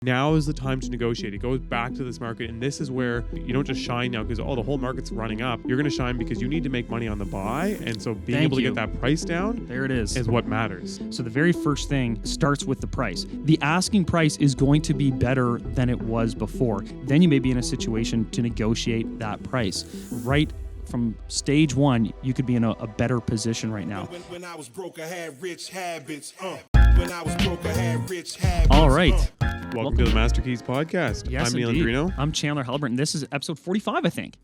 Now is the time to negotiate. It goes back to this market, and this is where you don't just shine now because the whole market's running up. You're going to shine because you need to make money on the buy, and so being able to get that price down, there it is what matters. So the very first thing starts with the price. The asking price is going to be better than it was before. Then you may be in a situation to negotiate that price. Right from stage one, you could be in a better position right now. When I was broke, I had rich habits. When I was broke, I had rich habits. All right. Welcome to the Master Keys podcast. Yes, I'm Neal and Andreino. I'm Chandler Haliburton. This is episode 45, I think.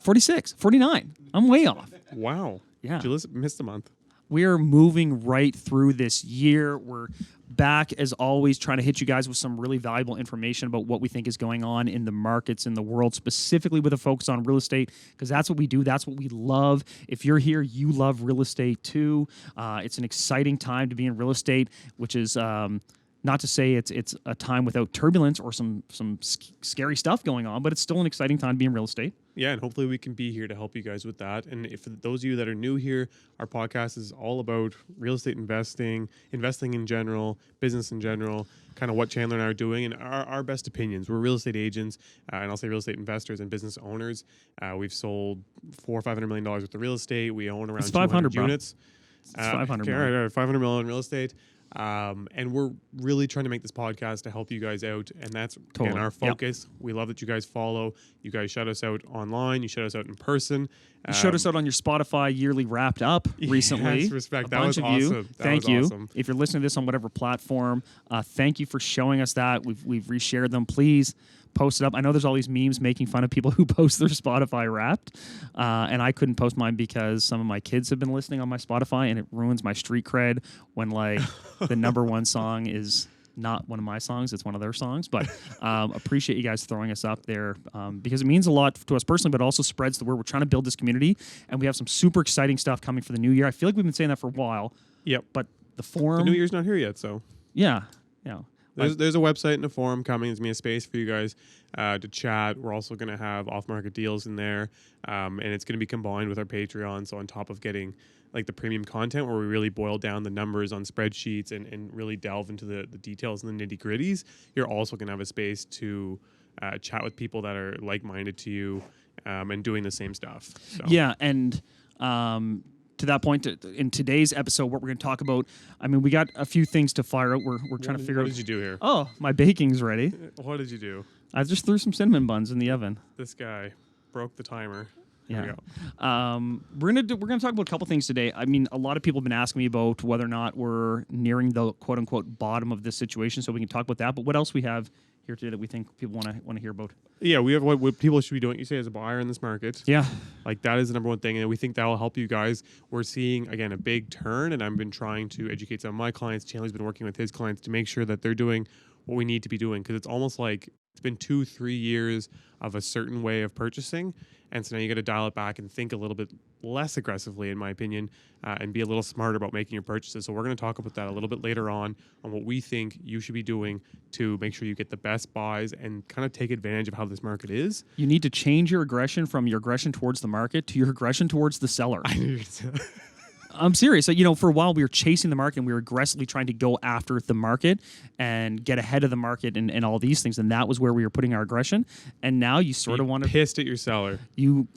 46, 49. I'm way off. Wow. Yeah. Did you miss the month? We are moving right through this year. We're back, as always, trying to hit you guys with some really valuable information about what we think is going on in the markets in the world, specifically with a focus on real estate, because that's what we do. That's what we love. If you're here, you love real estate too. It's an exciting time to be in real estate, which is not to say it's a time without turbulence or some scary stuff going on, but it's still an exciting time to be in real estate. Yeah, and hopefully we can be here to help you guys with that. And if for those of you that are new here, our podcast is all about real estate investing in general, business in general, kind of what Chandler and I are doing, and our best opinions. We're real estate agents, and I'll say real estate investors and business owners. We've sold $400 or $500 million worth of real estate. We own around 200 units. It's 500 okay, million. right, 500 million in real estate. And we're really trying to make this podcast to help you guys out, and that's again our focus. Yep. We love that you guys follow. You guys shout us out online. You shout us out in person. You showed us out on your Spotify yearly wrapped up recently. Yes, respect. A that bunch was of awesome. you. That Thank was you. Awesome. If you're listening to this on whatever platform, thank you for showing us that. We've reshared them. Please post it up. I know there's all these memes making fun of people who post their Spotify Wrapped, and I couldn't post mine because some of my kids have been listening on my Spotify, and it ruins my street cred when like the number one song is not one of my songs, it's one of their songs. But appreciate you guys throwing us up there because it means a lot to us personally, but also spreads the word. We're trying to build this community, and we have some super exciting stuff coming for the new year. I feel like we've been saying that for a while. Yep. But the forum... The new year's not here yet, so... Yeah. There's a website and a forum coming. There's going to be a space for you guys to chat. We're also going to have off-market deals in there, and it's going to be combined with our Patreon. So on top of getting like the premium content where we really boil down the numbers on spreadsheets and really delve into the details and the nitty-gritties, you're also going to have a space to chat with people that are like-minded to you and doing the same stuff. So. Yeah, and... to that point, in today's episode, what we're going to talk about, I mean, we got a few things to fire out. We're trying to figure out... What did you do here? Oh, my baking's ready. What did you do? I just threw some cinnamon buns in the oven. This guy broke the timer. Yeah. Here we go. We're gonna talk about a couple things today. I mean, a lot of people have been asking me about whether or not we're nearing the quote unquote bottom of this situation, so we can talk about that. But what else we have here today that we think people want to hear about? Yeah, we have what people should be doing. You say as a buyer in this market. Yeah, like that is the number one thing, and we think that will help you guys. We're seeing again a big turn, and I've been trying to educate some of my clients. Chandler's been working with his clients to make sure that they're doing what we need to be doing, because it's almost like it's been 2-3 years of a certain way of purchasing, and so now you got to dial it back and think a little bit less aggressively, in my opinion, and be a little smarter about making your purchases. So we're going to talk about that a little bit later on what we think you should be doing to make sure you get the best buys and kind of take advantage of how this market is. You need to change your aggression from your aggression towards the market to your aggression towards the seller. I knew you were gonna say that. I'm serious. So, for a while we were chasing the market and we were aggressively trying to go after the market and get ahead of the market and all these things. And that was where we were putting our aggression. And now you sort of want to... pissed at your seller. You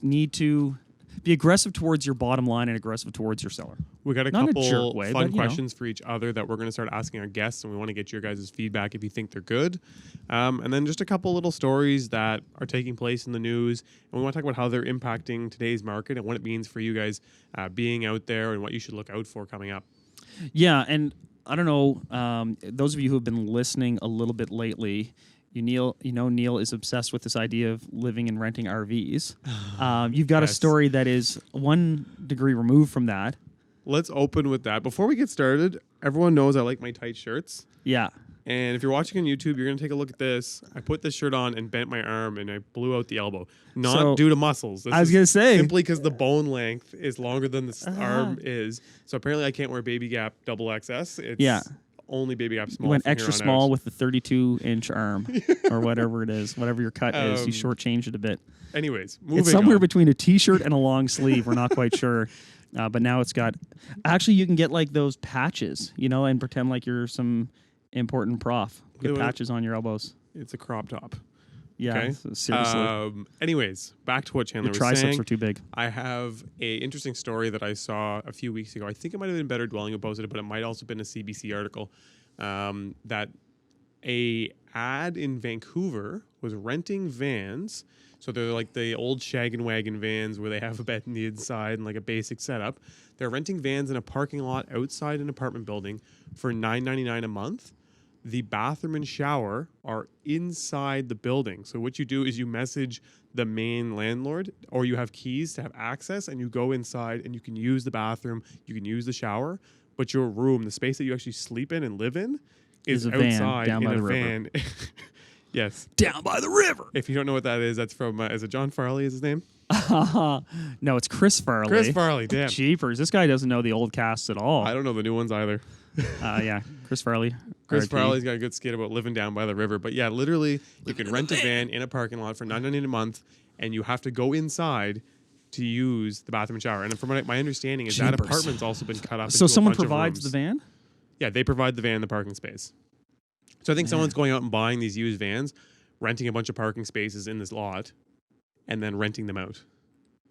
need to be aggressive towards your bottom line and aggressive towards your seller. We got a Not couple a jerk way, fun but, questions for each other that we're going to start asking our guests, and we want to get your guys' feedback if you think they're good. And then just a couple little stories that are taking place in the news, and we want to talk about how they're impacting today's market and what it means for you guys being out there and what you should look out for coming up. Yeah, and I don't know, those of you who have been listening a little bit lately, Neal is obsessed with this idea of living and renting RVs. You've got a story that is 1 degree removed from that. Let's open with that. Before we get started, everyone knows I like my tight shirts. Yeah. And if you're watching on YouTube, you're going to take a look at this. I put this shirt on and bent my arm, and I blew out the elbow. Not due to muscles. I was going to say. Simply because the bone length is longer than the arm is. So apparently I can't wear Baby Gap double XS. It's only Baby Gap small. You went extra small with the 32-inch arm or whatever it is. Whatever your cut is, you shortchange it a bit. Anyways, moving on. It's somewhere between a T-shirt and a long sleeve. We're not quite sure. But now it's got... Actually, you can get like those patches, and pretend like you're some important prof. Get patches on your elbows. It's a crop top. Yeah, Okay. seriously. Anyways, back to what Chandler Your was triceps saying. are too big. I have a interesting story that I saw a few weeks ago. I think it might have been Better Dwelling who posted it, but it might also have been a CBC article. That a ad in Vancouver was renting vans. So they're like the old shag and wagon vans where they have a bed in the inside and like a basic setup. They're renting vans in a parking lot outside an apartment building for $9.99 a month. The bathroom and shower are inside the building. So what you do is you message the main landlord, or you have keys to have access, and you go inside and you can use the bathroom, you can use the shower, but your room, the space that you actually sleep in and live in, is a van outside down in by a the river. van. Yes. Down by the river. If you don't know what that is, that's from, is it John Farley is his name? No, it's Chris Farley. Chris Farley, damn. Jeepers. This guy doesn't know the old casts at all. I don't know the new ones either. Yeah, Chris Farley. Chris RIP. Farley's got a good skit about living down by the river. But yeah, literally, you can rent a van in a parking lot for $9.99 a month, and you have to go inside to use the bathroom and shower. And from what my understanding is that Jeepers. apartment's also been cut up So into someone a bunch of provides the rooms. van? Yeah, they provide the van and the parking space. So I think someone's going out and buying these used vans, renting a bunch of parking spaces in this lot, and then renting them out.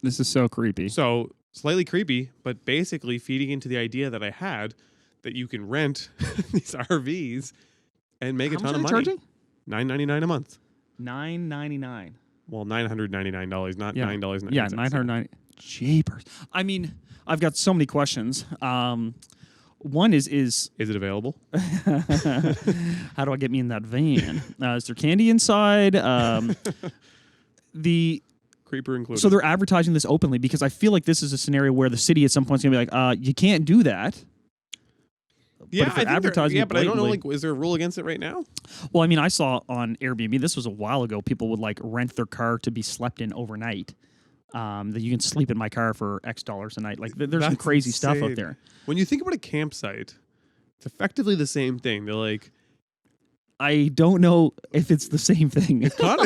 This is so creepy. So slightly creepy, but basically feeding into the idea that I had that you can rent these RVs and make How a much ton are of they money. charging? $9.99 a month. $9.99. Well, $999, not Yeah. $9.99. Yeah, $990. Jeepers. I mean, I've got so many questions. One is Is it available? how do I get me in that van? Is there candy inside? The Creeper included. So they're advertising this openly because I feel like this is a scenario where the city at some point is going to be like, you can't do that. yeah, if they're I think advertising yeah, it but I don't know. blatantly- Like, is there a rule against it right now? Well, I mean, I saw on Airbnb, this was a while ago, people would like rent their car to be slept in overnight. That you can sleep in my car for X dollars a night. Like there's some That's crazy stuff out insane. there. When you think about a campsite, it's effectively the same thing. They're like, I don't know if it's the same thing. it's kind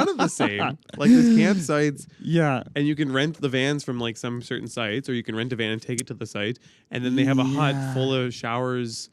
of the same. Like there's campsites, Yeah. and you can rent the vans from like some certain sites, or you can rent a van and take it to the site, and then they have a hut Yeah. full of showers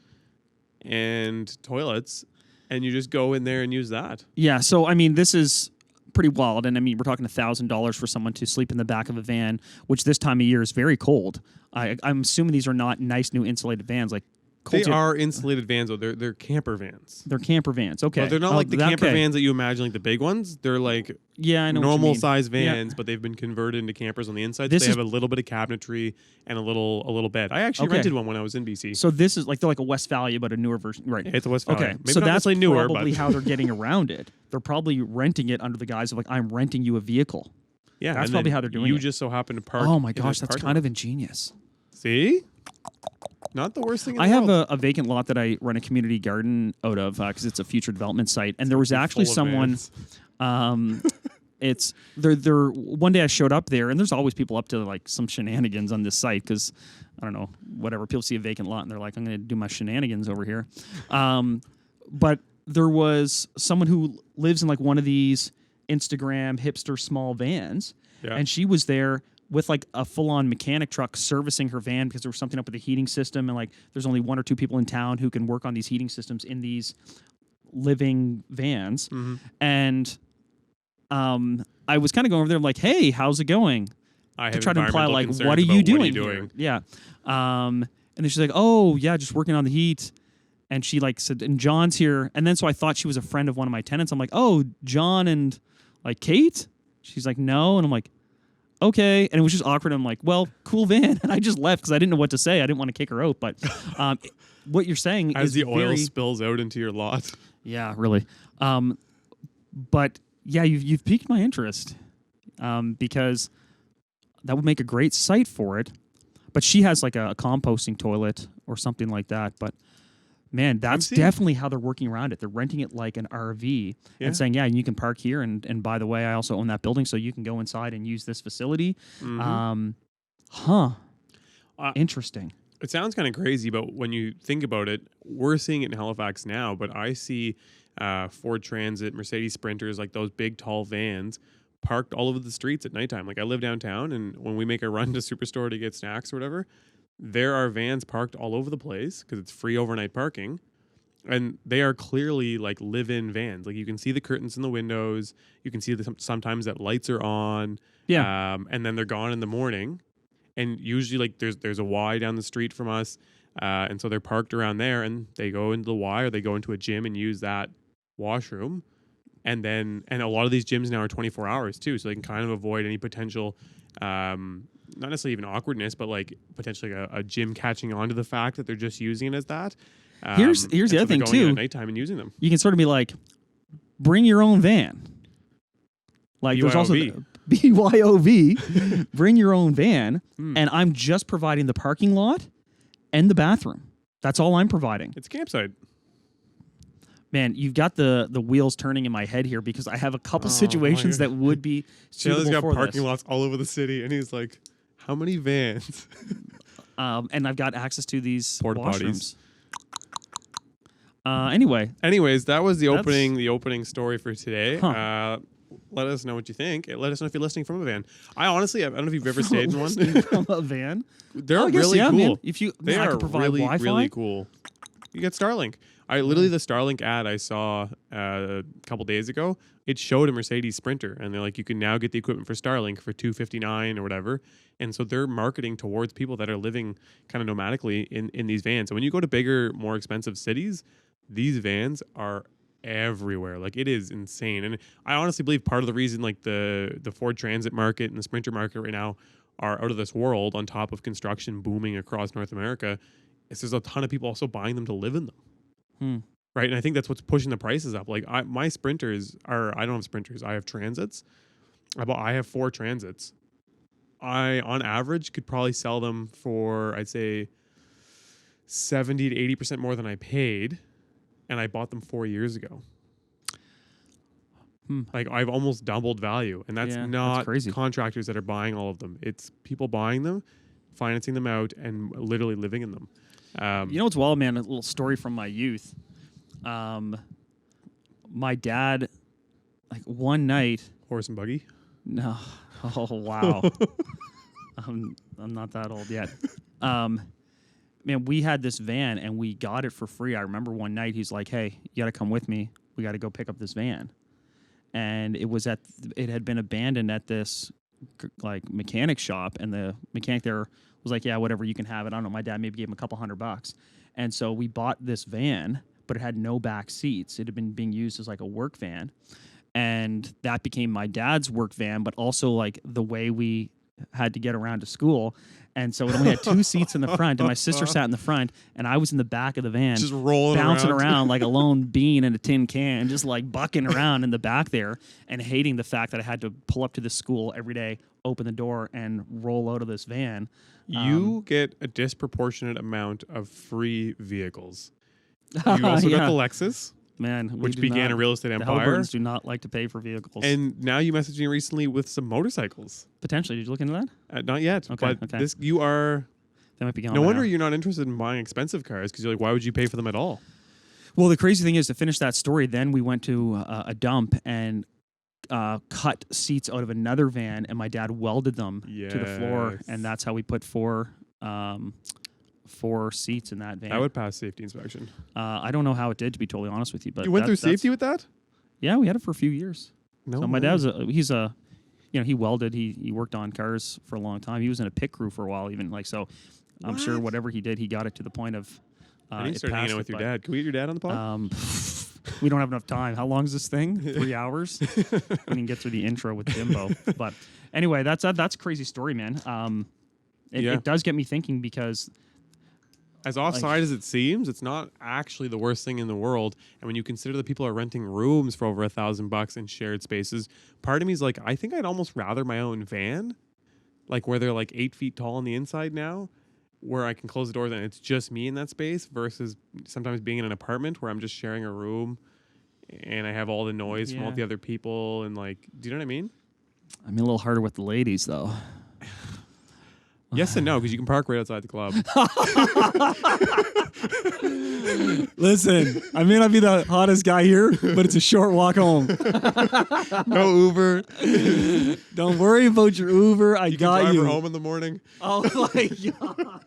and toilets, and you just go in there and use that. Yeah. So, I mean, this is pretty wild. And I mean, we're talking $1,000 for someone to sleep in the back of a van, which this time of year is very cold. I'm assuming these are not nice new insulated vans. Like They cold are insulated vans, though. They're camper vans. They're camper vans. Okay. But they're not Oh, like the camper okay. vans that you imagine, like the big ones. They're like Yeah, I know what you normal mean. size Yeah. vans, but they've been converted into campers on the inside. This So they is- have a little bit of cabinetry and a little bed. I actually Okay. rented one when I was in BC. So this is like they're like a Westphalia, but a newer version, right? It's a Westphalia. Okay, Maybe so not that's necessarily newer, probably but how they're getting around it. They're probably renting it under the guise of like, I'm renting you a vehicle. yeah, that's and probably then how they're doing You it. just so happen to park. Oh my in gosh, this that's parking kind lot. of ingenious. See, not the worst thing. In I the have world. a vacant lot that I run a community garden out of because it's a future development site, and there was Full actually of someone. vans. It's there. One day I showed up there, and there's always people up to like some shenanigans on this site because I don't know, whatever. People see a vacant lot and they're like, I'm going to do my shenanigans over here. But there was someone who lives in like one of these Instagram hipster small vans, Yeah. and she was there with like a full-on mechanic truck servicing her van because there was something up with the heating system, and like there's only one or two people in town who can work on these heating systems in these living vans. Mm-hmm. And I was kind of going over there like, hey, how's it going? I To have try to imply environmental like, concerns what are about you doing? What are you here? doing? Yeah. And then she's like, oh yeah, just working on the heat. And she like said, and John's here. And then so I thought she was a friend of one of my tenants. I'm like, oh, John and like Kate? She's like, no. And I'm like, okay. And it was just awkward. I'm like, well, cool van. And I just left because I didn't know what to say. I didn't want to kick her out. But what you're saying As is the oil very, spills out into your lot. yeah, really. But yeah, you've piqued my interest because that would make a great site for it. But she has like a composting toilet or something like that. But man, that's seeing- definitely how they're working around it. They're renting it like an RV Yeah. and saying, yeah, you can park here. And by the way, I also own that building, so you can go inside and use this facility. Mhm. Interesting. It sounds kind of crazy, but when you think about it, we're seeing it in Halifax now, but I see Ford Transit, Mercedes Sprinters, like those big, tall vans parked all over the streets at nighttime. Like I live downtown, and when we make a run to Superstore to get snacks or whatever, there are vans parked all over the place because it's free overnight parking. And they are clearly like live-in vans. Like you can see the curtains in the windows. You can see sometimes that lights are on. Yeah. And then they're gone in the morning. And usually like there's a Y down the street from us. And so they're parked around there and they go into the Y or they go into a gym and use that washroom. And a lot of these gyms now are 24 hours too. So they can kind of avoid any potential, not necessarily even awkwardness, but like potentially a gym catching on to the fact that they're just using it as that. Here's the other thing going in too. at nighttime and using them. You can sort of be like, bring your own van. Like there's also BYOV, bring your own van, and I'm just providing the parking lot and the bathroom. That's all I'm providing. It's a campsite. Man, you've got the wheels turning in my head here because I have a couple situations that would be suitable Chandler's got for parking this. lots all over the city, and he's like, "How many vans?" And I've got access to these Porta washrooms. potties. Anyways, that was the That's- opening story for today. Let us know what you think. Let us know if you're listening from a van. I don't know if you've ever stayed in one. From a van. They're I guess, really yeah, cool. man. If you, They I are could provide really, Wi-Fi. really cool. You get Starlink. I literally the Starlink ad I saw a couple days ago. It showed a Mercedes Sprinter, and they're like, you can now get the equipment for Starlink for $259 or whatever. And so they're marketing towards people that are living kind of nomadically in these vans. So when you go to bigger, more expensive cities, these vans are everywhere. Like it is insane. And I honestly believe part of the reason like the Ford Transit market and the Sprinter market right now are out of this world, on top of construction booming across North America, is there's a ton of people also buying them to live in them. Right. And I think that's what's pushing the prices up. Like my Sprinters are, I don't have Sprinters. I have Transits. I have 4 Transits. I, on average, could probably sell them for, I'd say, 70 to 80% more than I paid. And I bought them 4 years ago. Like I've almost doubled value. And that's not crazy. Contractors that are buying all of them. It's people buying them, financing them out, and literally living in them. You know what's wild, man? A little story from my youth. My dad, like one night. Horse and buggy. No. Oh wow. I'm not that old yet. Man, we had this van and we got it for free. I remember one night he's like, "Hey, you got to come with me. We got to go pick up this van." And it had been abandoned at this like mechanic shop, and the mechanic there was like, "Yeah, whatever, you can have it." I don't know. My dad maybe gave him a couple $100, and so we bought this van, but it had no back seats. It had been being used as like a work van, and that became my dad's work van, but also like the way we had to get around to school. And so it only had 2 seats in the front, and my sister sat in the front, and I was in the back of the van, just rolling bouncing around like a lone bean in a tin can, just like bucking around in the back there, and hating the fact that I had to pull up to this school every day, open the door, and roll out of this van. You get a disproportionate amount of free vehicles. You also got the Lexus, Man, which began a real estate the empire. Haliburtons do not like to pay for vehicles. And now you messaged me recently with some motorcycles. Potentially, did you look into that? Not yet, Okay, but okay. you are. That might be going No on wonder now. you're not interested in buying expensive cars, because you're like, why would you pay for them at all? Well, the crazy thing is, to finish that story, then we went to a dump and cut seats out of another van, and my dad welded them to the floor, Yes. and that's how we put four seats in that van. That would pass safety inspection. I don't know how it did, to be totally honest with you, but You went through safety with that? Yeah, we had it for a few years. No. So my way. dad's he welded. He worked on cars for a long time. He was in a pit crew for a while, even like so. I'm sure What? whatever he did, he got it to the point of. I need to it start hanging passed out with it, your but, dad. Can we get your dad on the pod? We don't have enough time. How long is this thing? 3 hours? We can get through the intro with Jimbo. But anyway, that's a crazy story, man. It does get me thinking, because As offside as it seems, it's not actually the worst thing in the world. And when you consider that people are renting rooms for over $1,000 in shared spaces, part of me is like, I think I'd almost rather my own van, like where they're like 8 feet tall on the inside now, where I can close the doors and it's just me in that space, versus sometimes being in an apartment where I'm just sharing a room and I have all the noise from all Yeah. the other people. And like, do you know what I mean? I mean, a little harder with the ladies, though. Yes and no, because you can park right outside the club. Listen, I may not be the hottest guy here, but it's a short walk home. No Uber. Don't worry about your Uber. I You can got drive you. her home in the morning. Oh my god.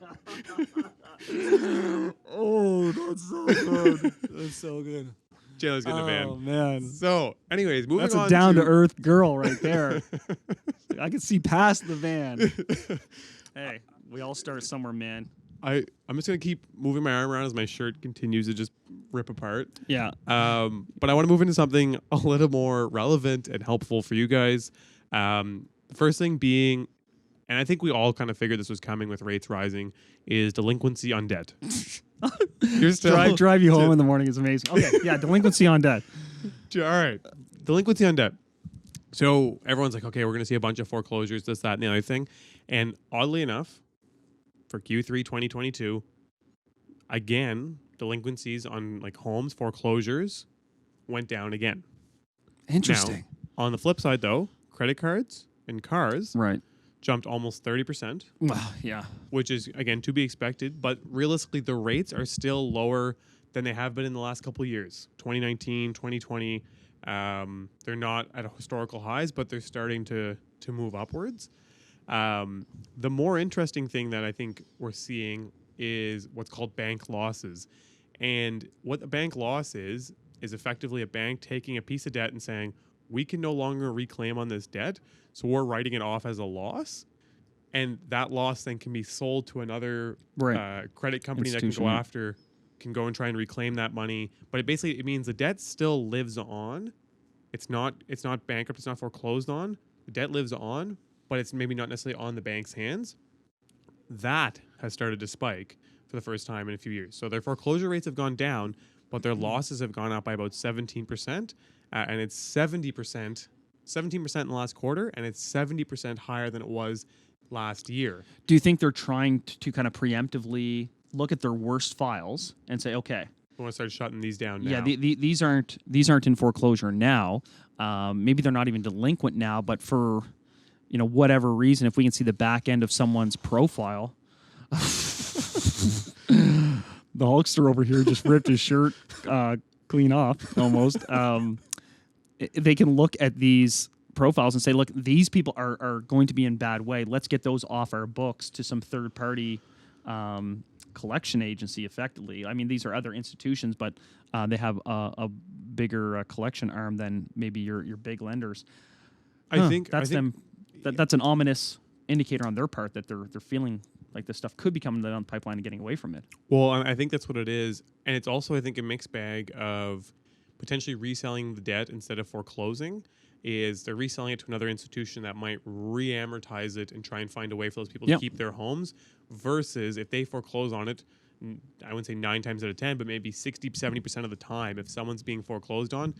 Oh, that's so good. That's so good. Chandler's getting a van. Oh man, So, anyways, moving that's on a down to to earth girl right there. I can see past the van. Hey, we all start somewhere, man. I'm just gonna keep moving my arm around as my shirt continues to just rip apart. Yeah. But I want to move into something a little more relevant and helpful for you guys. The first thing being, and I think we all kind of figured this was coming with rates rising, is delinquency on debt. You're still drive you home in the morning is amazing. Okay, yeah, delinquency on debt. All right, delinquency on debt. So everyone's like, okay, we're going to see a bunch of foreclosures, this, that, and the other thing. And oddly enough, for Q3 2022, again, delinquencies on like homes, foreclosures went down again. Interesting. Now, on the flip side, though, credit cards and cars Right. jumped almost 30%, Well, yeah. which is, again, to be expected. But realistically, the rates are still lower than they have been in the last couple of years. 2019, 2020, they're not at historical highs, but they're starting to move upwards. The more interesting thing that I think we're seeing is what's called bank losses. And what a bank loss is effectively a bank taking a piece of debt and saying, we can no longer reclaim on this debt, so we're writing it off as a loss. And that loss then can be sold to another credit company that can go and try and reclaim that money. But it means the debt still lives on. It's not bankrupt, it's not foreclosed on. The debt lives on, but it's maybe not necessarily on the bank's hands. That has started to spike for the first time in a few years. So their foreclosure rates have gone down, but their losses have gone up by about 17%. And it's 17% in the last quarter, and it's 70% higher than it was last year. Do you think they're trying to kind of preemptively look at their worst files and say, okay, We want to start shutting these down now. yeah, these aren't in foreclosure now. Maybe they're not even delinquent now, but for whatever reason, if we can see the back end of someone's profile, the Hulkster over here just ripped his shirt clean off almost. They can look at these profiles and say, look, these people are going to be in bad way. Let's get those off our books to some third party collection agency effectively. I mean, these are other institutions, but they have a bigger collection arm than maybe your big lenders. I think that's an ominous indicator on their part that they're feeling like this stuff could be coming down the pipeline and getting away from it. Well, I think that's what it is. And it's also, I think, a mixed bag of potentially reselling the debt instead of foreclosing. Is they're reselling it to another institution that might re-amortize it and try and find a way for those people to keep their homes, versus if they foreclose on it, I wouldn't say 9 times out of 10, but maybe 60, 70% of the time, if someone's being foreclosed on,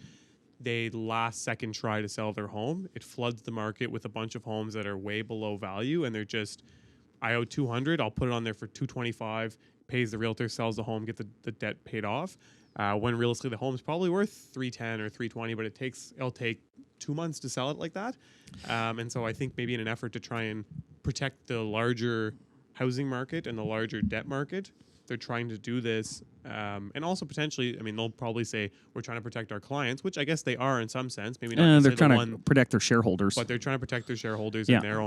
they last second try to sell their home. It floods the market with a bunch of homes that are way below value, and they're just, I owe 200, I'll put it on there for 225, pays the realtor, sells the home, get the debt paid off. When realistically the home's probably worth 310 or 320, but it'll take 2 months to sell it like that. And so I think maybe in an effort to try and protect the larger housing market and the larger debt market, they're trying to do this. And also potentially, I mean, they'll probably say we're trying to protect our clients, which I guess they are in some sense. Maybe not. They're trying to protect their shareholders, but they're trying to protect their shareholders and their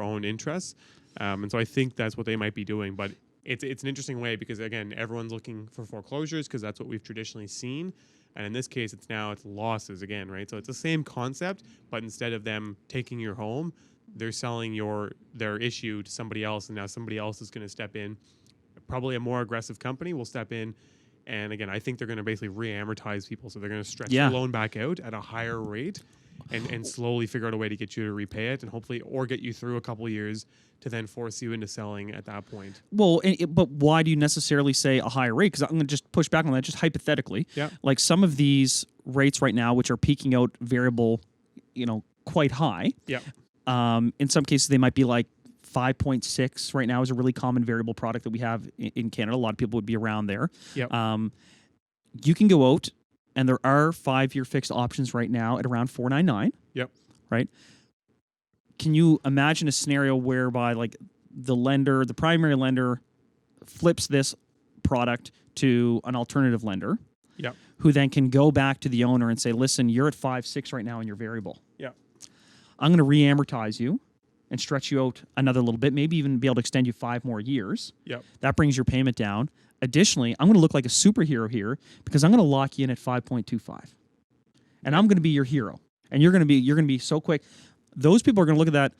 own interests. And so I think that's what they might be doing. But it's an interesting way because, again, everyone's looking for foreclosures because that's what we've traditionally seen. And in this case, it's losses again, right? So it's the same concept, but instead of them taking your home, they're selling their issue to somebody else, and now somebody else is going to step in. Probably a more aggressive company will step in. And again, I think they're going to basically re-amortize people. So they're going to stretch the loan back out at a higher rate and slowly figure out a way to get you to repay it and hopefully, or get you through a couple of years to then force you into selling at that point. Well, but why do you necessarily say a higher rate? Because I'm going to just push back on that, just hypothetically. Yeah. Like some of these rates right now, which are peaking out variable, quite high. Yeah. In some cases, they might be like 5.6 right now is a really common variable product that we have in Canada. A lot of people would be around there. Yep. You can go out, and there are 5-year fixed options right now at around 4.99. Yep. Right. Can you imagine a scenario whereby like the primary lender flips this product to an alternative lender? Yep. Who then can go back to the owner and say, listen, you're at 5.6 right now and you're variable. Yep. I'm going to re-amortize you and stretch you out another little bit, maybe even be able to extend you 5 more years. Yep. That brings your payment down. Additionally, I'm going to look like a superhero here because I'm going to lock you in at 5.25. And I'm going to be your hero. And you're going to be so quick. Those people are going to look at that.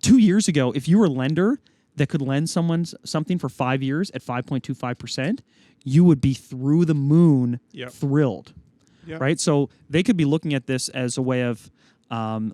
2 years ago, if you were a lender that could lend someone something for 5 years at 5.25%, you would be through the moon thrilled. Yep. Right? So they could be looking at this as a way of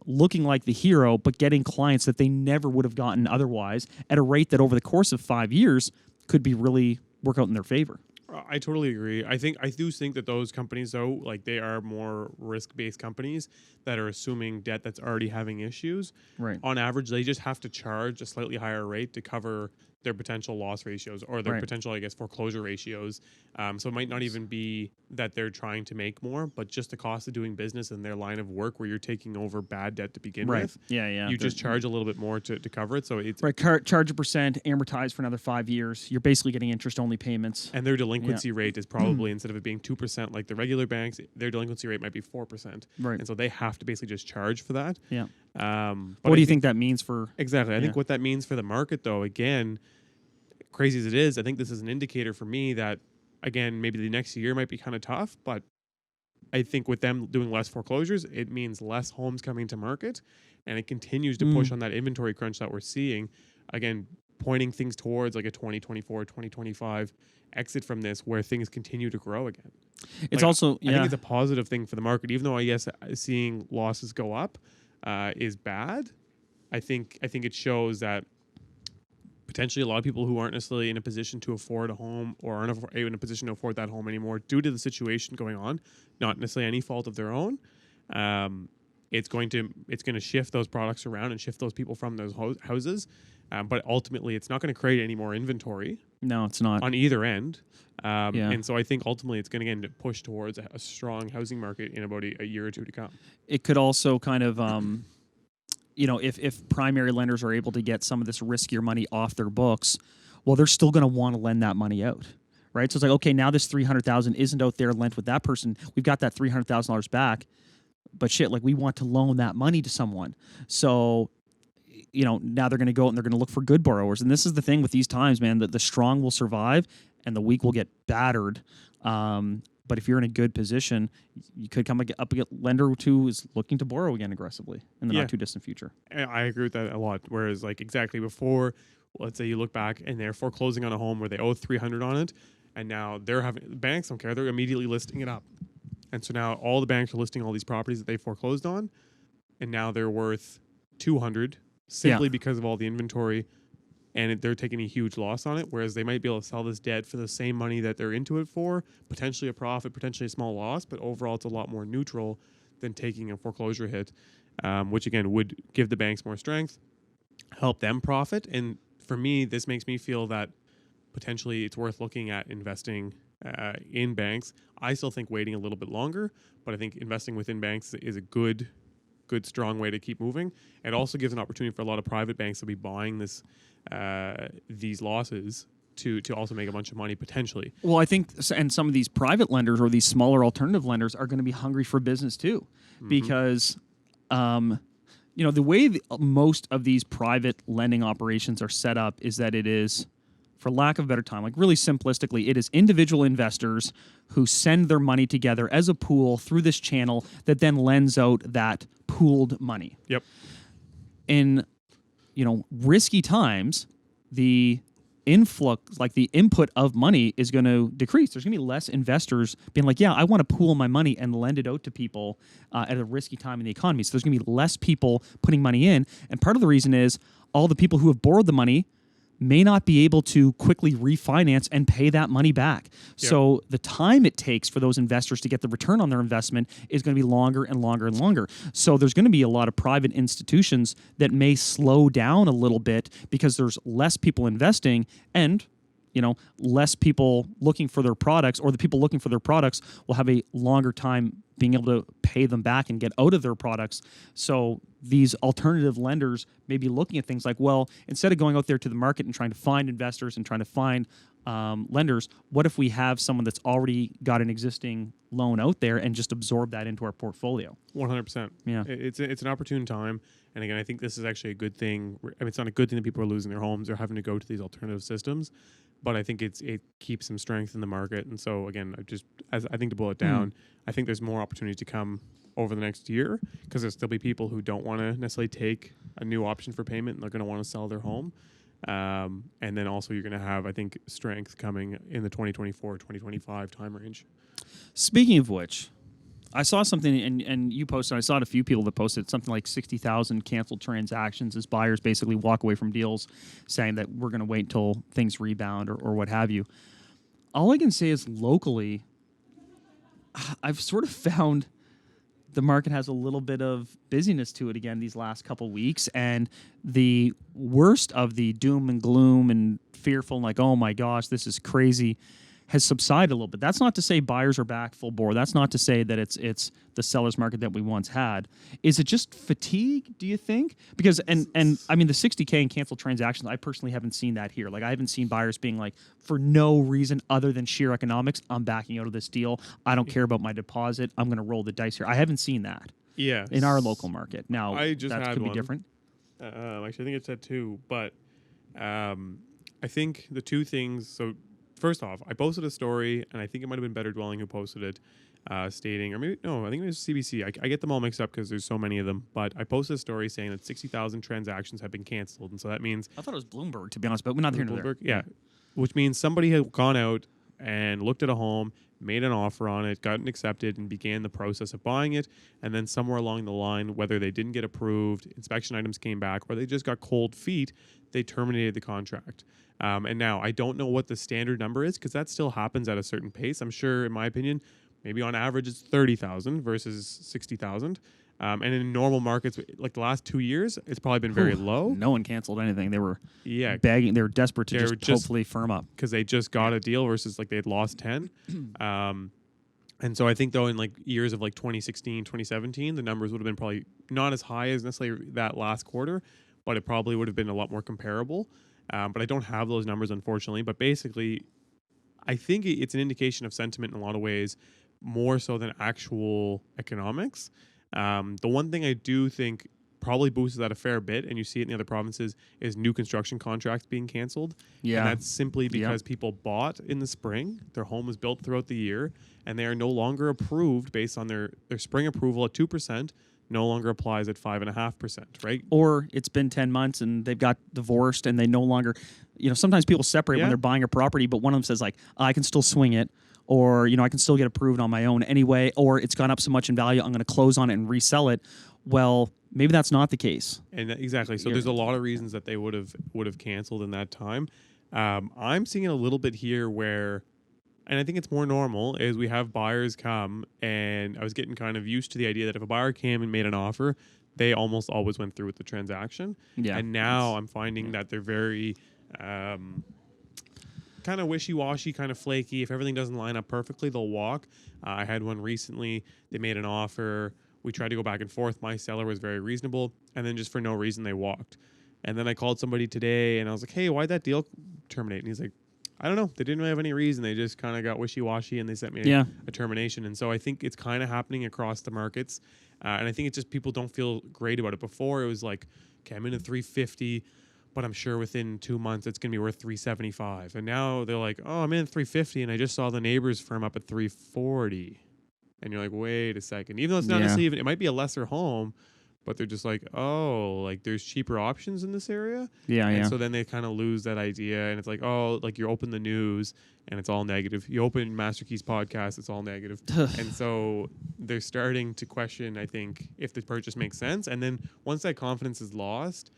looking like the hero, but getting clients that they never would have gotten otherwise at a rate that over the course of 5 years could be really work out in their favor. I totally agree. I do think that those companies, though, like they are more risk-based companies that are assuming debt that's already having issues. Right. On average, they just have to charge a slightly higher rate to cover their potential loss ratios or their potential, I guess, foreclosure ratios. So it might not even be that they're trying to make more, but just the cost of doing business in their line of work where you're taking over bad debt to begin with. Yeah. You just charge a little bit more to cover it. So it's charge a percent, amortize for another 5 years. You're basically getting interest-only payments. And their delinquency rate is probably, instead of it being 2% like the regular banks, their delinquency rate might be 4%. Right. And so they have to basically just charge for that. Yeah. But what do you think that means for... Exactly. I think what that means for the market, though, again, crazy as it is, I think this is an indicator for me that, again, maybe the next year might be kind of tough, but I think with them doing less foreclosures, it means less homes coming to market, and it continues to push on that inventory crunch that we're seeing. Again, pointing things towards like a 2024, 2025 exit from this where things continue to grow again. It's like, also... I think it's a positive thing for the market, even though I guess seeing losses go up is bad. I think it shows that potentially a lot of people who aren't necessarily in a position to afford a home or aren't in a position to afford that home anymore due to the situation going on, not necessarily any fault of their own, it's going to shift those products around and shift those people from those houses. But ultimately, it's not going to create any more inventory. No, it's not. On either end. And so I think ultimately it's going to get push towards a strong housing market in about a year or two to come. It could also kind of... if primary lenders are able to get some of this riskier money off their books, well, they're still going to want to lend that money out, right? So it's like, okay, now this $300,000 isn't out there lent with that person. We've got that $300,000 back, but shit, like we want to loan that money to someone. So, now they're going to go out and they're going to look for good borrowers. And this is the thing with these times, man, that the strong will survive and the weak will get battered. But if you're in a good position, you could come up against a lender who is looking to borrow again aggressively in the not too distant future. I agree with that a lot. Whereas, like exactly before, let's say you look back and they're foreclosing on a home where they owe $300 on it, and now banks don't care; they're immediately listing it up, and so now all the banks are listing all these properties that they foreclosed on, and now they're worth $200 simply because of all the inventory. And they're taking a huge loss on it, whereas they might be able to sell this debt for the same money that they're into it for, potentially a profit, potentially a small loss, but overall it's a lot more neutral than taking a foreclosure hit, which again would give the banks more strength, help them profit. And for me, this makes me feel that potentially it's worth looking at investing in banks. I still think waiting a little bit longer, but I think investing within banks is a good, strong way to keep moving. It also gives an opportunity for a lot of private banks to be buying these losses to also make a bunch of money potentially. Well, I think, and some of these private lenders or these smaller alternative lenders are going to be hungry for business too, because the way most of these private lending operations are set up is that it is, for lack of a better time, like really simplistically, it is individual investors who send their money together as a pool through this channel that then lends out that pooled money. Yep. In risky times, the influx, like the input of money is going to decrease. There's going to be less investors being like, yeah, I want to pool my money and lend it out to people at a risky time in the economy. So there's going to be less people putting money in. And part of the reason is all the people who have borrowed the money may not be able to quickly refinance and pay that money back. Yep. So the time it takes for those investors to get the return on their investment is going to be longer and longer and longer. So there's going to be a lot of private institutions that may slow down a little bit because there's less people investing and less people looking for their products, or the people looking for their products will have a longer time being able to pay them back and get out of their products. So these alternative lenders may be looking at things like, well, instead of going out there to the market and trying to find investors and trying to find lenders, what if we have someone that's already got an existing loan out there and just absorb that into our portfolio? 100%. Yeah. It's an opportune time. And again, I think this is actually a good thing. I mean, it's not a good thing that people are losing their homes or having to go to these alternative systems, but I think it keeps some strength in the market. And so again, I think to boil it down, I think there's more opportunities to come over the next year because there'll still be people who don't want to necessarily take a new option for payment and they're going to want to sell their home. And then also you're going to have, I think, strength coming in the 2024, 2025 time range. Speaking of which, I saw something, and you posted, I saw a few people that posted something like 60,000 canceled transactions as buyers basically walk away from deals saying that we're going to wait until things rebound or what have you. All I can say is locally, I've sort of found the market has a little bit of busyness to it again these last couple weeks, and the worst of the doom and gloom and fearful, like, oh my gosh, this is crazy, has subsided a little bit. That's not to say buyers are back full bore. That's not to say that it's the seller's market that we once had. Is it just fatigue, do you think? Because, and I mean, the 60K in canceled transactions, I personally haven't seen that here. Like, I haven't seen buyers being like, for no reason other than sheer economics, I'm backing out of this deal. I don't care about my deposit. I'm going to roll the dice here. I haven't seen that in our local market. Now, I just that had could be one. different. Actually, I think it's at 2, but I think the two things, so first off, I posted a story, and I think it might have been Better Dwelling who posted it, stating, or maybe, no, I think it was CBC. I get them all mixed up because there's so many of them, but I posted a story saying that 60,000 transactions have been canceled, and so that means... I thought it was Bloomberg, to be honest, but we're not here nor there. Yeah, which means somebody had gone out and looked at a home, made an offer on it, gotten accepted, and began the process of buying it, and then somewhere along the line, whether they didn't get approved, inspection items came back, or they just got cold feet, they terminated the contract. And now I don't know what the standard number is because that still happens at a certain pace. I'm sure, in my opinion, maybe on average it's 30,000 versus 60,000. And in normal markets, like the last 2 years, it's probably been very low. No one canceled anything. They were begging. They were desperate to just hopefully firm up because they just got a deal versus like they had lost 10. And so I think though in like years of like 2016, 2017, the numbers would have been probably not as high as necessarily that last quarter, but it probably would have been a lot more comparable. But I don't have those numbers, unfortunately. But basically, I think it's an indication of sentiment in a lot of ways, more so than actual economics. The one thing I do think probably boosts that a fair bit, and you see it in the other provinces, is new construction contracts being canceled. Yeah. And that's simply because people bought in the spring, their home was built throughout the year, and they are no longer approved based on their spring approval at 2%. No longer applies at 5.5%, right? Or it's been 10 months and they've got divorced and they no longer, sometimes people separate when they're buying a property, but one of them says like, I can still swing it, or, I can still get approved on my own anyway, or it's gone up so much in value, I'm going to close on it and resell it. Well, maybe that's not the case. And exactly. So there's a lot of reasons that they would have canceled in that time. I'm seeing it a little bit here where, and I think it's more normal, is we have buyers come, and I was getting kind of used to the idea that if a buyer came and made an offer, they almost always went through with the transaction. Yeah. And now I'm finding that they're very kind of wishy-washy, kind of flaky. If everything doesn't line up perfectly, they'll walk. I had one recently. They made an offer. We tried to go back and forth. My seller was very reasonable, and then just for no reason, they walked. And then I called somebody today, and I was like, hey, why'd that deal terminate? And he's like, I don't know. They didn't really have any reason. They just kind of got wishy-washy, and they sent me a termination. And so I think it's kind of happening across the markets. And I think it's just people don't feel great about it. Before, it was like, okay, I'm in at 350, but I'm sure within 2 months it's going to be worth 375. And now they're like, oh, I'm in at 350, and I just saw the neighbor's firm up at 340. And you're like, wait a second. Even though it's not necessarily even, it might be a lesser home, but they're just like, oh, like there's cheaper options in this area. And so then they kind of lose that idea. And it's like, oh, like you open the news and it's all negative. You open Master Key's podcast, it's all negative. And so they're starting to question, I think, if the purchase makes sense. And then once that confidence is lost,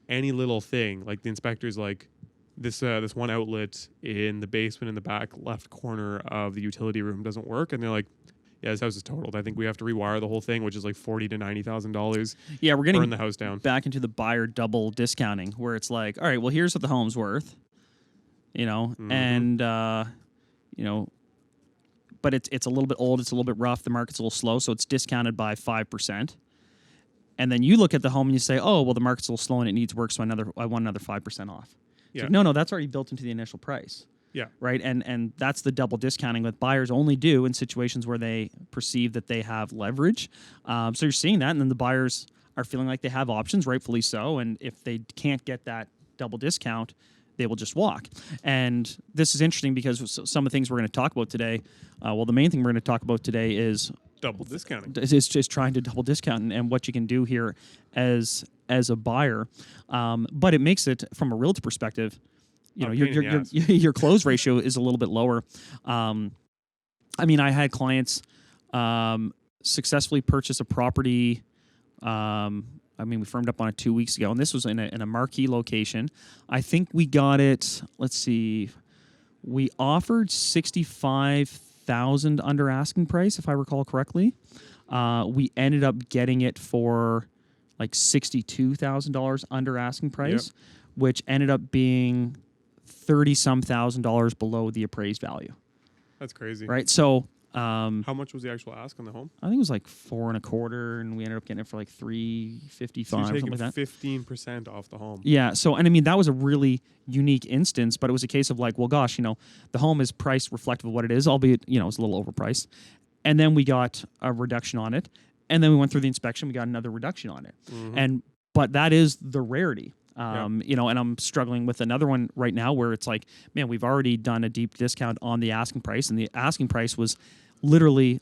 any little thing, like the inspector's like, this one outlet in the basement in the back left corner of the utility room doesn't work. And they're like, yeah, this house is totaled. I think we have to rewire the whole thing, which is like $40,000 to $90,000. Yeah, we're getting burn the house down. Back into the buyer double discounting, where it's like, all right, well, here's what the home's worth, and but it's a little bit old, it's a little bit rough, the market's a little slow, so it's discounted by 5%. And then you look at the home and you say, oh, well, the market's a little slow and it needs work, so I want another 5% off. Yeah. Like, no, that's already built into the initial price. Yeah. Right. And that's the double discounting that buyers only do in situations where they perceive that they have leverage. So you're seeing that, and then the buyers are feeling like they have options, rightfully so. And if they can't get that double discount, they will just walk. And this is interesting because some of the things we're going to talk about today, the main thing we're going to talk about today is Double discounting. is just trying to double discount and what you can do here as a buyer. But it makes it, from a realtor perspective, your close ratio is a little bit lower. I mean, I had clients successfully purchase a property. We firmed up on it 2 weeks ago, and this was in a marquee location. I think we got it. Let's see, we offered 65,000 under asking price, if I recall correctly. We ended up getting it for like $62,000 under asking price, which ended up being $30-some thousand below the appraised value. That's crazy. Right. So, how much was the actual ask on the home? I think it was like 4.25, and we ended up getting it for like $355, something like that. 15% off the home. Yeah. So, and I mean, that was a really unique instance, but it was a case of like, well, gosh, the home is priced reflective of what it is, albeit, it's a little overpriced. And then we got a reduction on it. And then we went through the inspection, we got another reduction on it. Mm-hmm. But that is the rarity. And I'm struggling with another one right now where it's like, man, we've already done a deep discount on the asking price, and the asking price was literally,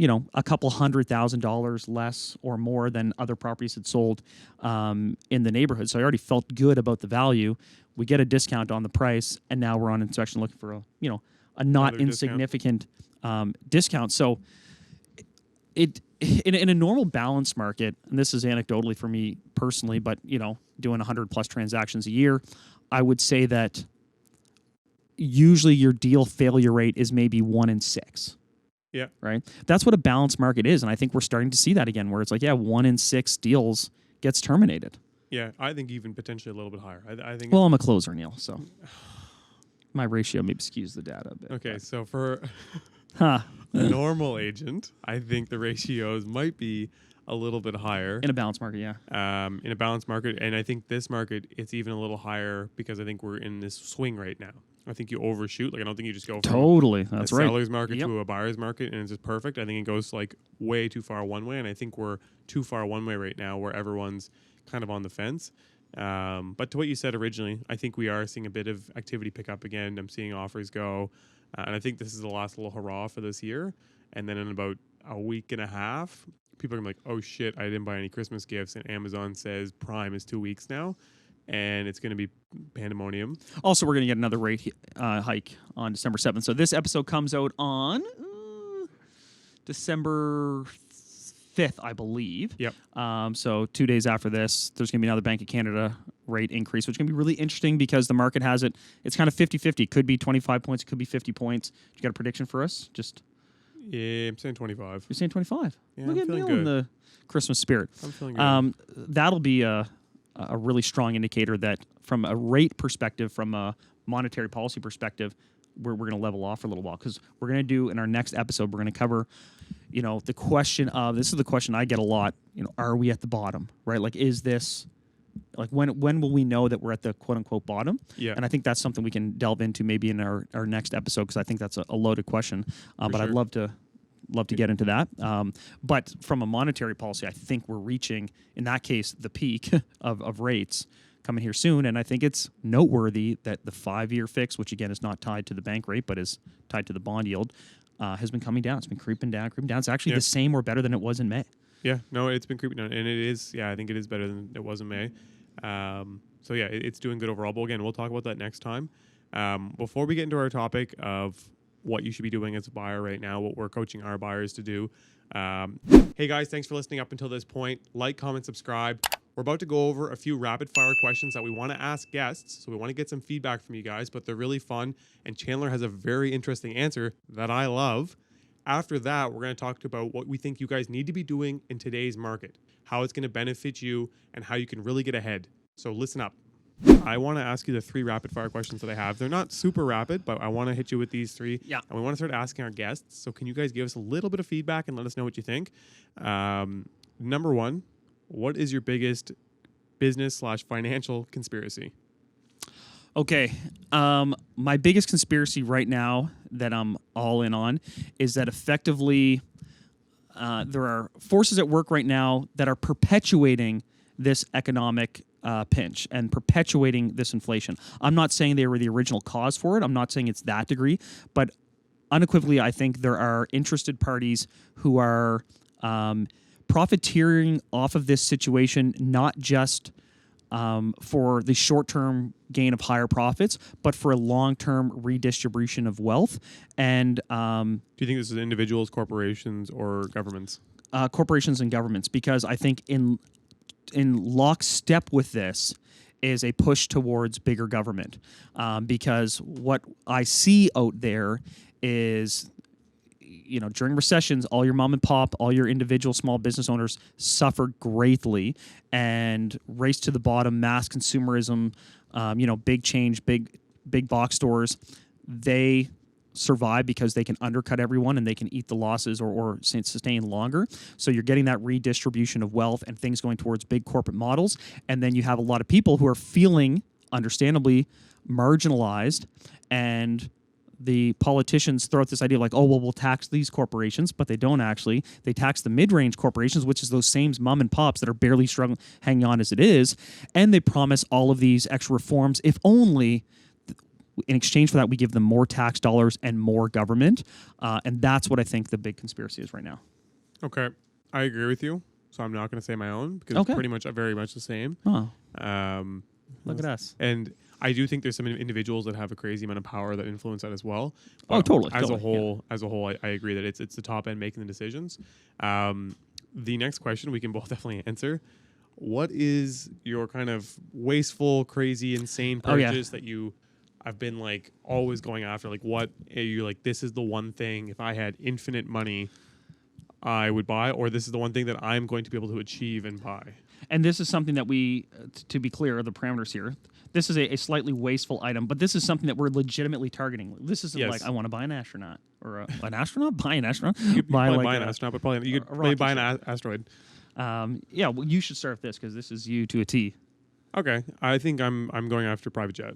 a couple $100,000 less or more than other properties had sold in the neighborhood. So I already felt good about the value. We get a discount on the price, and now we're on inspection looking for a not Another insignificant discount. So in a normal balanced market, and this is anecdotally for me personally, but doing 100 plus transactions a year, I would say that usually your deal failure rate is maybe 1 in 6. Yeah. Right. That's what a balanced market is, and I think we're starting to see that again, where it's like, 1 in 6 deals gets terminated. Yeah, I think even potentially a little bit higher. I think. Well, I'm a closer, Neal, so my ratio maybe skews the data a bit. Okay, so for a normal agent, I think the ratios might be a little bit higher. In a balanced market, yeah. In a balanced market, and I think this market, it's even a little higher because I think we're in this swing right now. I think you overshoot. Like, I don't think you just go from That's a right. seller's market to a buyer's market, and it's just perfect. I think it goes like way too far one way, and I think we're too far one way right now, where everyone's kind of on the fence. But to what you said originally, I think we are seeing a bit of activity pick up again. I'm seeing offers go, and I think this is the last little hurrah for this year. And then in about a week and a half, people are gonna be like, "Oh shit, I didn't buy any Christmas gifts," and Amazon says Prime is 2 weeks now. And it's going to be pandemonium. Also, we're going to get another rate hike on December 7th. So this episode comes out on December 5th, I believe. Yep. So 2 days after this, there's going to be another Bank of Canada rate increase, which is going to be really interesting because the market has it. It's kind of 50-50. Could be 25 points. It could be 50 points. You got a prediction for us? Yeah, I'm saying 25. You're saying 25? Yeah, Look I'm at feeling Neal good. in the Christmas spirit. I'm feeling good. That'll be a really strong indicator that from a rate perspective, from a monetary policy perspective, we're going to level off for a little while, because we're going to do in our next episode, we're going to cover, the question of, this is the question I get a lot, are we at the bottom, right? Like, is this, like, when will we know that we're at the quote unquote bottom? Yeah. And I think that's something we can delve into maybe in our next episode, because I think that's a loaded question. But sure. I'd love to get into that. But from a monetary policy, I think we're reaching, in that case, the peak of rates coming here soon. And I think it's noteworthy that the 5-year fix, which again is not tied to the bank rate, but is tied to the bond yield, has been coming down. It's been creeping down. It's actually the same or better than it was in May. Yeah, no, it's been creeping down. And it is, I think it is better than it was in May. So it's doing good overall. But again, we'll talk about that next time. Before we get into our topic of what you should be doing as a buyer right now, what we're coaching our buyers to do. Hey guys, thanks for listening up until this point. Like, comment, subscribe. We're about to go over a few rapid fire questions that we want to ask guests. So we want to get some feedback from you guys, but they're really fun. And Chandler has a very interesting answer that I love. After that, we're going to talk about what we think you guys need to be doing in today's market, how it's going to benefit you, and how you can really get ahead. So listen up. I want to ask you the 3 rapid fire questions that I have. They're not super rapid, but I want to hit you with these 3. Yeah. And we want to start asking our guests. So can you guys give us a little bit of feedback and let us know what you think? Number 1, what is your biggest business/financial conspiracy? Okay. My biggest conspiracy right now that I'm all in on is that effectively there are forces at work right now that are perpetuating this economic pinch and perpetuating this inflation. I'm not saying they were the original cause for it. I'm not saying it's that degree, but unequivocally, I think there are interested parties who are profiteering off of this situation, not just for the short-term gain of higher profits, but for a long-term redistribution of wealth. And Do you think this is individuals, corporations, or governments? Corporations and governments, because I think in lockstep with this is a push towards bigger government. Because what I see out there is, during recessions, all your mom and pop, all your individual small business owners suffer greatly, and race to the bottom, mass consumerism, big change, big box stores, they survive because they can undercut everyone and they can eat the losses or sustain longer. So you're getting that redistribution of wealth and things going towards big corporate models. And then you have a lot of people who are feeling, understandably, marginalized, and the politicians throw out this idea like, oh, well, we'll tax these corporations, but they don't actually. They tax the mid-range corporations, which is those same mom and pops that are barely struggling, hanging on as it is. And they promise all of these extra reforms, if only in exchange for that, we give them more tax dollars and more government. And that's what I think the big conspiracy is right now. Okay. I agree with you. So I'm not going to say my own because Okay. it's pretty much very much the same. Oh, look at us. And I do think there's some individuals that have a crazy amount of power that influence that as well. Oh, totally. As totally, a whole, I agree that it's the top end making the decisions. The next question we can both definitely answer. What is your kind of wasteful, crazy, insane purchase that I've been like always going after? Like, what are you like? This is the one thing, if I had infinite money, I would buy, or this is the one thing that I'm going to be able to achieve and buy. And this is something that we, to be clear, the parameters here, this is a slightly wasteful item, but this is something that we're legitimately targeting. This isn't like, I want to buy an astronaut or an astronaut, buy an astronaut. You could buy buy an astronaut, but probably you could probably buy an asteroid. Yeah, well, you should start with this because this is you to a T. Okay, I think I'm going after private jet,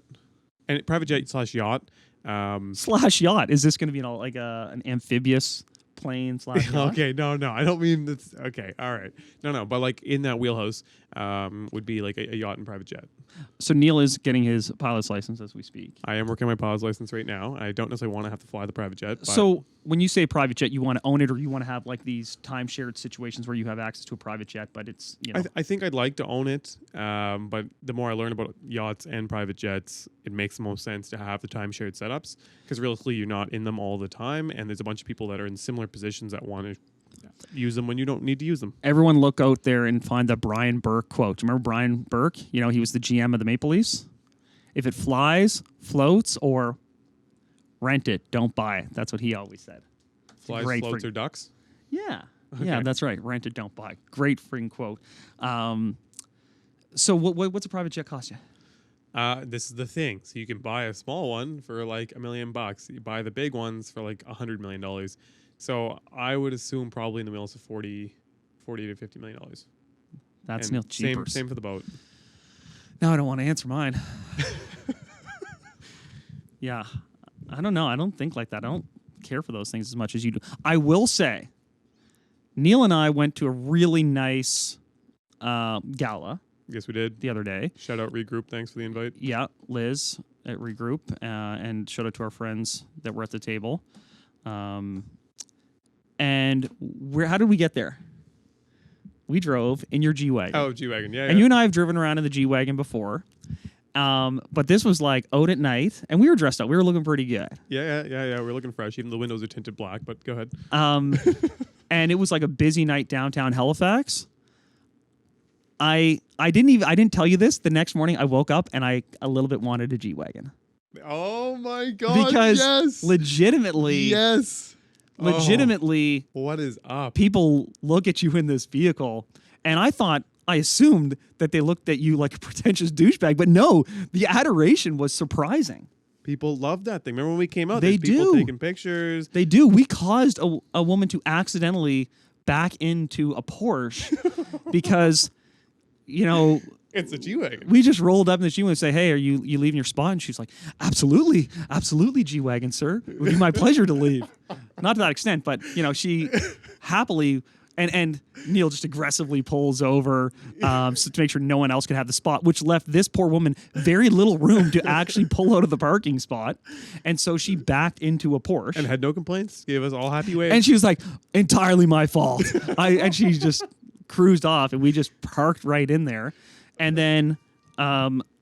and private jet / yacht. Slash yacht. Is this going to be an amphibious plane / yacht? Okay, no, I don't mean that's okay. All right, no, but like in that wheelhouse, would be like a yacht and private jet. So Neal is getting his pilot's license as we speak. I am working on my pilot's license right now. I don't necessarily want to have to fly the private jet. But So when you say private jet, you want to own it, or you want to have like these time-shared situations where you have access to a private jet, but it's, I think I'd like to own it, but the more I learn about yachts and private jets, it makes the most sense to have the time-shared setups, because realistically, you're not in them all the time, and there's a bunch of people that are in similar positions that want to use them when you don't need to use them. Everyone look out there and find the Brian Burke quote. Do you remember Brian Burke? He was the GM of the Maple Leafs. If it flies, floats, or rent it, don't buy it. That's what he always said. Flies, Great floats, or ducks? Yeah. Okay. Yeah, that's right. Rent it, don't buy. Great freaking quote. So what's a private jet cost you? This is the thing. So you can buy a small one for like $1 million. You buy the big ones for like $100 million. So I would assume probably in the mills of $40 to $50 million. That's And Neal cheapers. Same for the boat. Now I don't want to answer mine. Yeah. I don't know. I don't think like that. I don't care for those things as much as you do. I will say, Neal and I went to a really nice gala Yes, we did. the other day. Shout out Regroup. Thanks for the invite. Yeah, Liz at Regroup, and shout out to our friends that were at the table. And how did we get there? We drove in your G-Wagon. Oh, G-Wagon. Yeah, And you and I have driven around in the G-Wagon before. But this was like out at night, and we were dressed up. We were looking pretty good. Yeah. We're looking fresh. Even the windows are tinted black, but go ahead. And it was like a busy night downtown Halifax. I didn't tell you this. The next morning I woke up and I a little bit wanted a G-Wagon. Oh my God. Because yes. legitimately, Yes. What is up? people look at you in this vehicle, and I assumed that they looked at you like a pretentious douchebag, but no, the adoration was surprising. People love that thing. Remember when we came out? They There's people do. taking pictures. They do. We caused a woman to accidentally back into a Porsche because, It's a G-Wagon. We just rolled up in the G-Wagon and say, hey, are you leaving your spot? And she's like, absolutely, G-Wagon, sir. It would be my pleasure to leave. Not to that extent, but, she happily, and Neal just aggressively pulls over so to make sure no one else could have the spot, which left this poor woman very little room to actually pull out of the parking spot. And so she backed into a Porsche. And had no complaints. Gave us all happy waves. And she was like, entirely my fault. And she just cruised off, and we just parked right in there. And then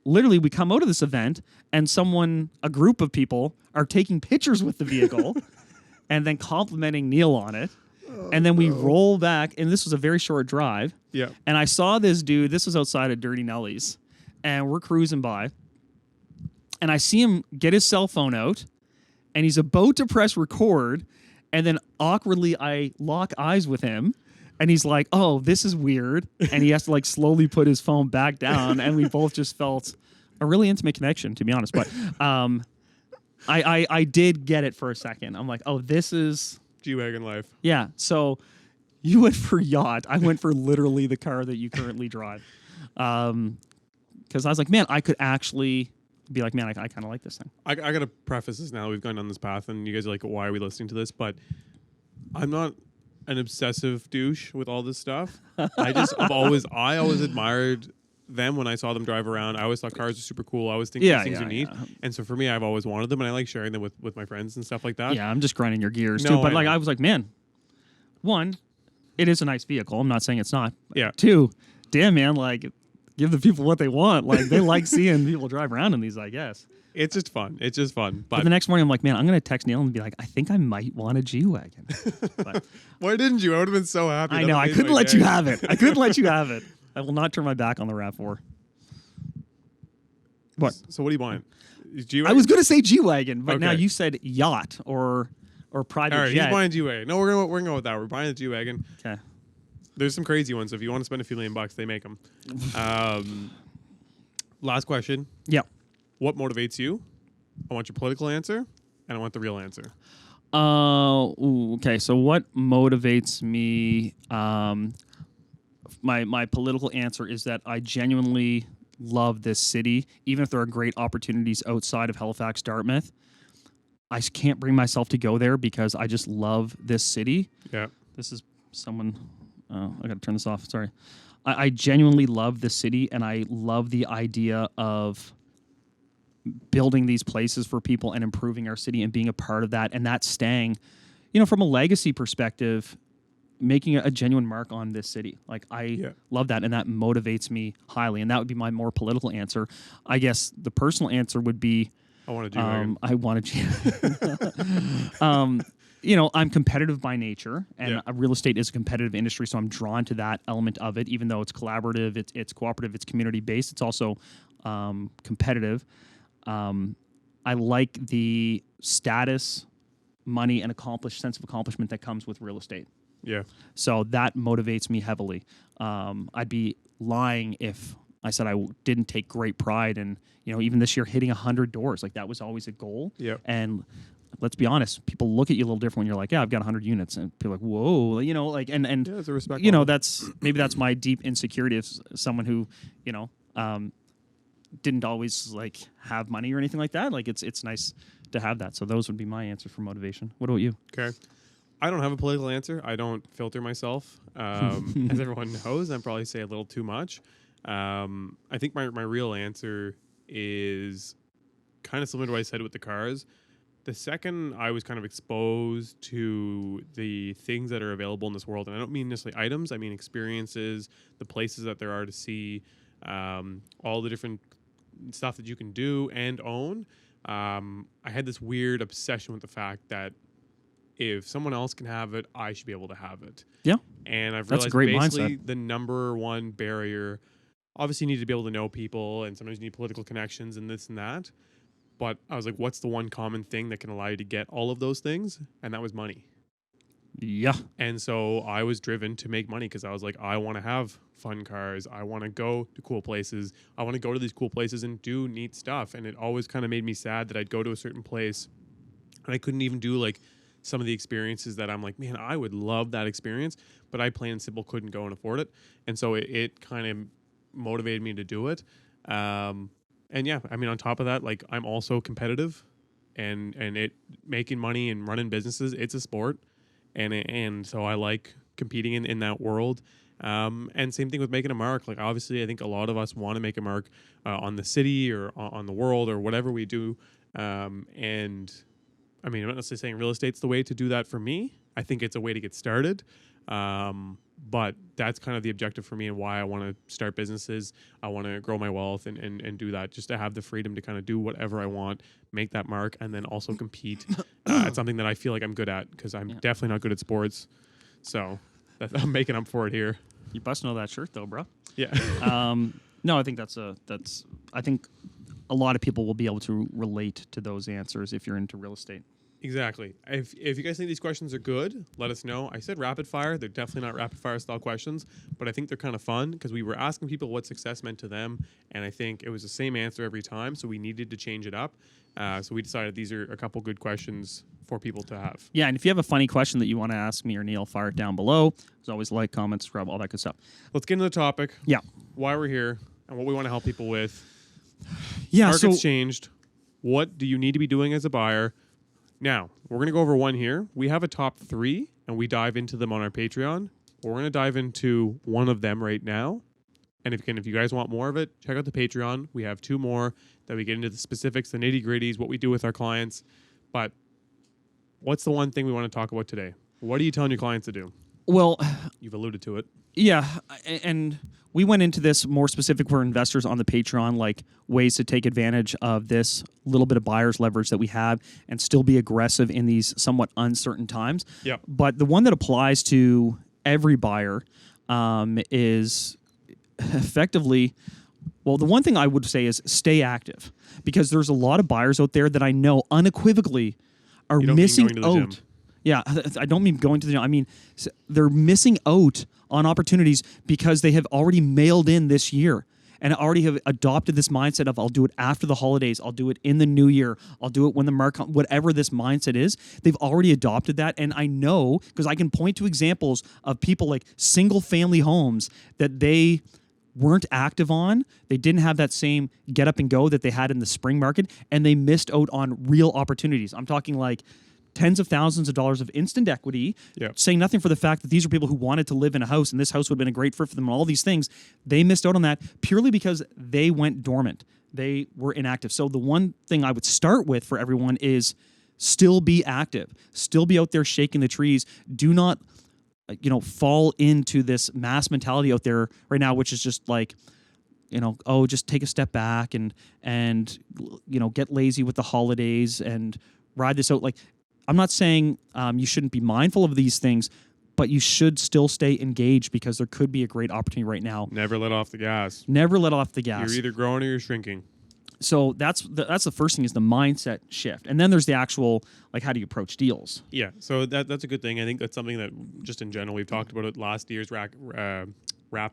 literally we come out of this event, and a group of people are taking pictures with the vehicle and then complimenting Neal on it. And then we roll back, and this was a very short drive. Yeah. And I saw this dude, this was outside of Dirty Nelly's, and we're cruising by. And I see him get his cell phone out, and he's about to press record, and then awkwardly I lock eyes with him, and he's like, oh, this is weird. And he has to slowly put his phone back down, and we both just felt a really intimate connection, to be honest. But I did get it for a second. I'm like, oh, this is... G-Wagon life. Yeah, so you went for yacht. I went for literally the car that you currently drive. Because I was like, man, I could actually be like, man, I kind of like this thing. I got to preface this now. We've gone down this path, and you guys are like, why are we listening to this? But I'm not an obsessive douche with all this stuff. I always admired them when I saw them drive around. I always thought cars are super cool. I always think these things are neat. Yeah. And so for me, I've always wanted them, and I like sharing them with my friends and stuff like that. Yeah, I'm just grinding your gears too. But I was like, man, one, it is a nice vehicle. I'm not saying it's not. Yeah. Two, damn man, give the people what they want. They like seeing people drive around in these, I guess. It's just fun. But the next morning, I'm like, man, I'm going to text Neal and be like, I think I might want a G-Wagon. Why didn't you? I would have been so happy. I know. I couldn't let you have it. I will not turn my back on the RAV4. What? So what do you want? G-Wagon? I was going to say G-Wagon, but now you said yacht or private jet. All right, he's buying G-Wagon. No, we're going to go with that. We're buying the G-Wagon. Okay. There's some crazy ones. If you want to spend a few $1 million, they make them. Last question. Yeah. What motivates you? I want your political answer, and I want the real answer. Okay. So what motivates me? My political answer is that I genuinely love this city, even if there are great opportunities outside of Halifax, Dartmouth. I can't bring myself to go there because I just love this city. Yeah. This is someone. I got to turn this off. Sorry. I genuinely love this city, and I love the idea of building these places for people and improving our city and being a part of that, and that staying, from a legacy perspective, making a genuine mark on this city. I love that, and that motivates me highly, and that would be my more political answer. I guess the personal answer would be I want to do I want to I'm competitive by nature, and real estate is a competitive industry, so I'm drawn to that element of it. Even though it's collaborative, it's cooperative, it's community based, it's also competitive. I like the status, money, and sense of accomplishment that comes with real estate. Yeah. So that motivates me heavily. I'd be lying if I said I didn't take great pride in, even this year hitting 100 doors. That was always a goal. Yeah. And let's be honest, people look at you a little different when you're like, yeah, I've got 100 units. And people are like, whoa, and it's a respect. That's my deep insecurity as someone who, didn't always have money or anything like that. It's nice to have that. So those would be my answers for motivation. What about you? Okay. I don't have a political answer. I don't filter myself. As everyone knows, I probably say a little too much. I think my real answer is kind of similar to what I said with the cars. The second I was kind of exposed to the things that are available in this world, and I don't mean necessarily items, I mean experiences, the places that there are to see, all the different stuff that you can do and own. I had this weird obsession with the fact that if someone else can have it, I should be able to have it. Yeah. And I've That's realized a great basically mindset. the number one barrier, obviously you need to be able to know people, and sometimes you need political connections and this and that. But I was like, what's the one common thing that can allow you to get all of those things? And that was money. Yeah. And so I was driven to make money because I was like, I want to have fun cars. I want to go to cool places. I want to go to these cool places and do neat stuff. And it always kind of made me sad that I'd go to a certain place and I couldn't even do some of the experiences that I'm like, man, I would love that experience, but I plain and simple couldn't go and afford it. And so it kind of motivated me to do it. And yeah, I mean, on top of that, like I'm also competitive, and it making money and running businesses, it's a sport, and so I like competing in that world. And same thing with making a mark. Like obviously, I think a lot of us want to make a mark on the city or on the world or whatever we do. And I mean, I'm not necessarily saying real estate's the way to do that for me. I think it's a way to get started. But that's kind of the objective for me and why I want to start businesses. I want to grow my wealth and do that, just to have the freedom to kind of do whatever I want, make that mark, and then also compete at something that I feel like I'm good at, because I'm definitely not good at sports. So I'm making up for it here. You busting all that shirt though, bro. Yeah. No, I think I think a lot of people will be able to relate to those answers if you're into real estate. Exactly. If you guys think these questions are good, let us know. I said rapid fire. They're definitely not rapid fire style questions, but I think they're kind of fun because we were asking people what success meant to them, and I think it was the same answer every time, so we needed to change it up. So we decided these are a couple good questions for people to have. Yeah, and if you have a funny question that you want to ask me or Neal, fire it down below. As always, like, comment, subscribe, all that good stuff. Let's get into the topic. Yeah. Why we're here and what we want to help people with. Yeah, Market's changed. What do you need to be doing as a buyer? Now, we're going to go over one here. We have a top 3, and we dive into them on our Patreon. We're going to dive into one of them right now. And if you guys want more of it, check out the Patreon. We have 2 more that we get into the specifics, the nitty-gritties, what we do with our clients. But what's the one thing we want to talk about today? What are you telling your clients to do? Well, You've alluded to it. yeah, and we went into this more specific for investors on the Patreon, like ways to take advantage of this little bit of buyer's leverage that we have and still be aggressive in these somewhat uncertain times. Yep. But the one that applies to every buyer is effectively, well, the one thing I would say is stay active, because there's a lot of buyers out there that I know unequivocally are missing out. Yeah, I don't mean going to the gym. I mean, they're missing out on opportunities because they have already mailed in this year and already have adopted this mindset of I'll do it after the holidays, I'll do it in the new year, I'll do it when the market, whatever this mindset is, they've already adopted that. And I know, because I can point to examples of people like single family homes that they weren't active on. They didn't have that same get up and go that they had in the spring market, and they missed out on real opportunities. I'm talking like tens of thousands of dollars of instant equity, saying nothing for the fact that these are people who wanted to live in a house and this house would have been a great fit for them and all these things. They missed out on that purely because they went dormant. They were inactive. So the one thing I would start with for everyone is still be active. Still be out there shaking the trees. Do not, fall into this mass mentality out there right now, which is just like, just take a step back and get lazy with the holidays and ride this out. Like, I'm not saying you shouldn't be mindful of these things, but you should still stay engaged because there could be a great opportunity right now. Never let off the gas. Never let off the gas. You're either growing or you're shrinking. So that's the first thing, is the mindset shift. And then there's the actual, like, how do you approach deals? Yeah, so that's a good thing. I think that's something that just in general, we've talked about it last year's wrap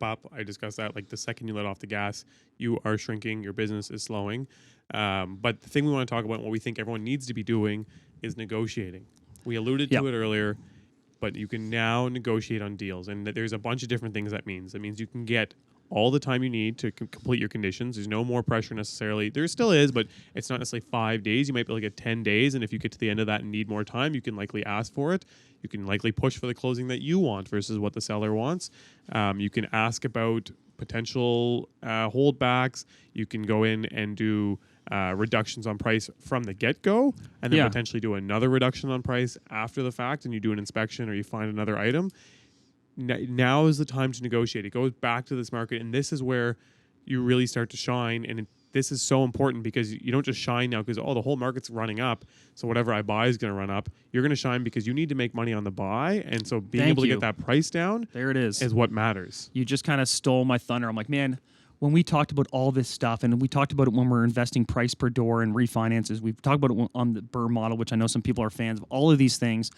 up. I discussed that, like, the second you let off the gas, you are shrinking, your business is slowing. But the thing we want to talk about, what we think everyone needs to be doing, is negotiating. We alluded to it earlier, but you can now negotiate on deals, and there's a bunch of different things that means. It means you can get all the time you need to complete your conditions. There's no more pressure necessarily. There still is, but it's not necessarily 5 days. You might be able to get 10 days, and if you get to the end of that and need more time, you can likely ask for it. You can likely push for the closing that you want versus what the seller wants. You can ask about potential holdbacks. You can go in and do reductions on price from the get-go, and then potentially do another reduction on price after the fact, and you do an inspection or you find another item. Now is the time to negotiate. It goes back to this market, and this is where you really start to shine. And this is so important because you don't just shine now because, the whole market's running up, so whatever I buy is going to run up. You're going to shine because you need to make money on the buy, and so being able to get that price down, there it is what matters. You just kind of stole my thunder. I'm like, man, when we talked about all this stuff, and we talked about it when we're investing price per door and refinances, we've talked about it on the BRRRR model, which I know some people are fans of, all of these things.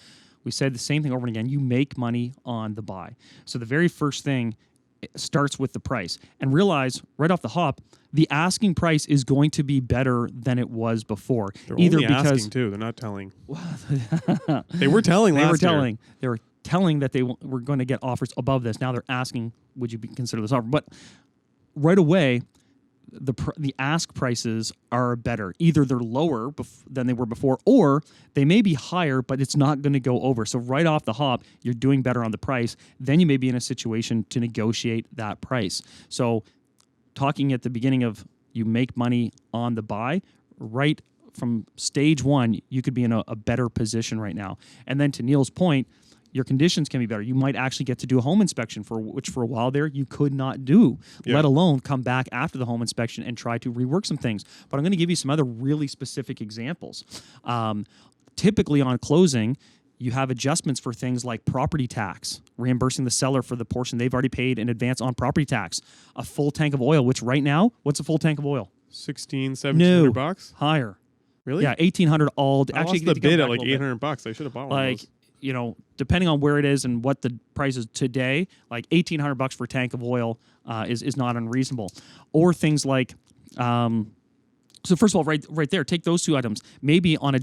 We said the same thing over and again. You make money on the buy. So the very first thing starts with the price. And realize right off the hop, the asking price is going to be better than it was before. They're only asking too. They're not telling. They were telling last year. They were telling that they were going to get offers above this. Now they're asking, would you consider this offer? But right away, the ask prices are better. Either they're lower than they were before, or they may be higher, but it's not going to go over. So right off the hop, you're doing better on the price. Then you may be in a situation to negotiate that price. So talking at the beginning of you make money on the buy, right from stage one, you could be in a better position right now. And then to Neal's point, your conditions can be better. You might actually get to do a home inspection, which for a while there you could not do, let alone come back after the home inspection and try to rework some things. But I'm going to give you some other really specific examples. Typically on closing, you have adjustments for things like property tax, reimbursing the seller for the portion they've already paid in advance on property tax, a full tank of oil, which right now, what's a full tank of oil? $1,700 higher. Really? Yeah, $1,800 all. I lost the bid at like $800. I should have bought one of those. You know, depending on where it is and what the price is today, like $1,800 for a tank of oil is not unreasonable. Or things like, so first of all, right there, take those two items. Maybe on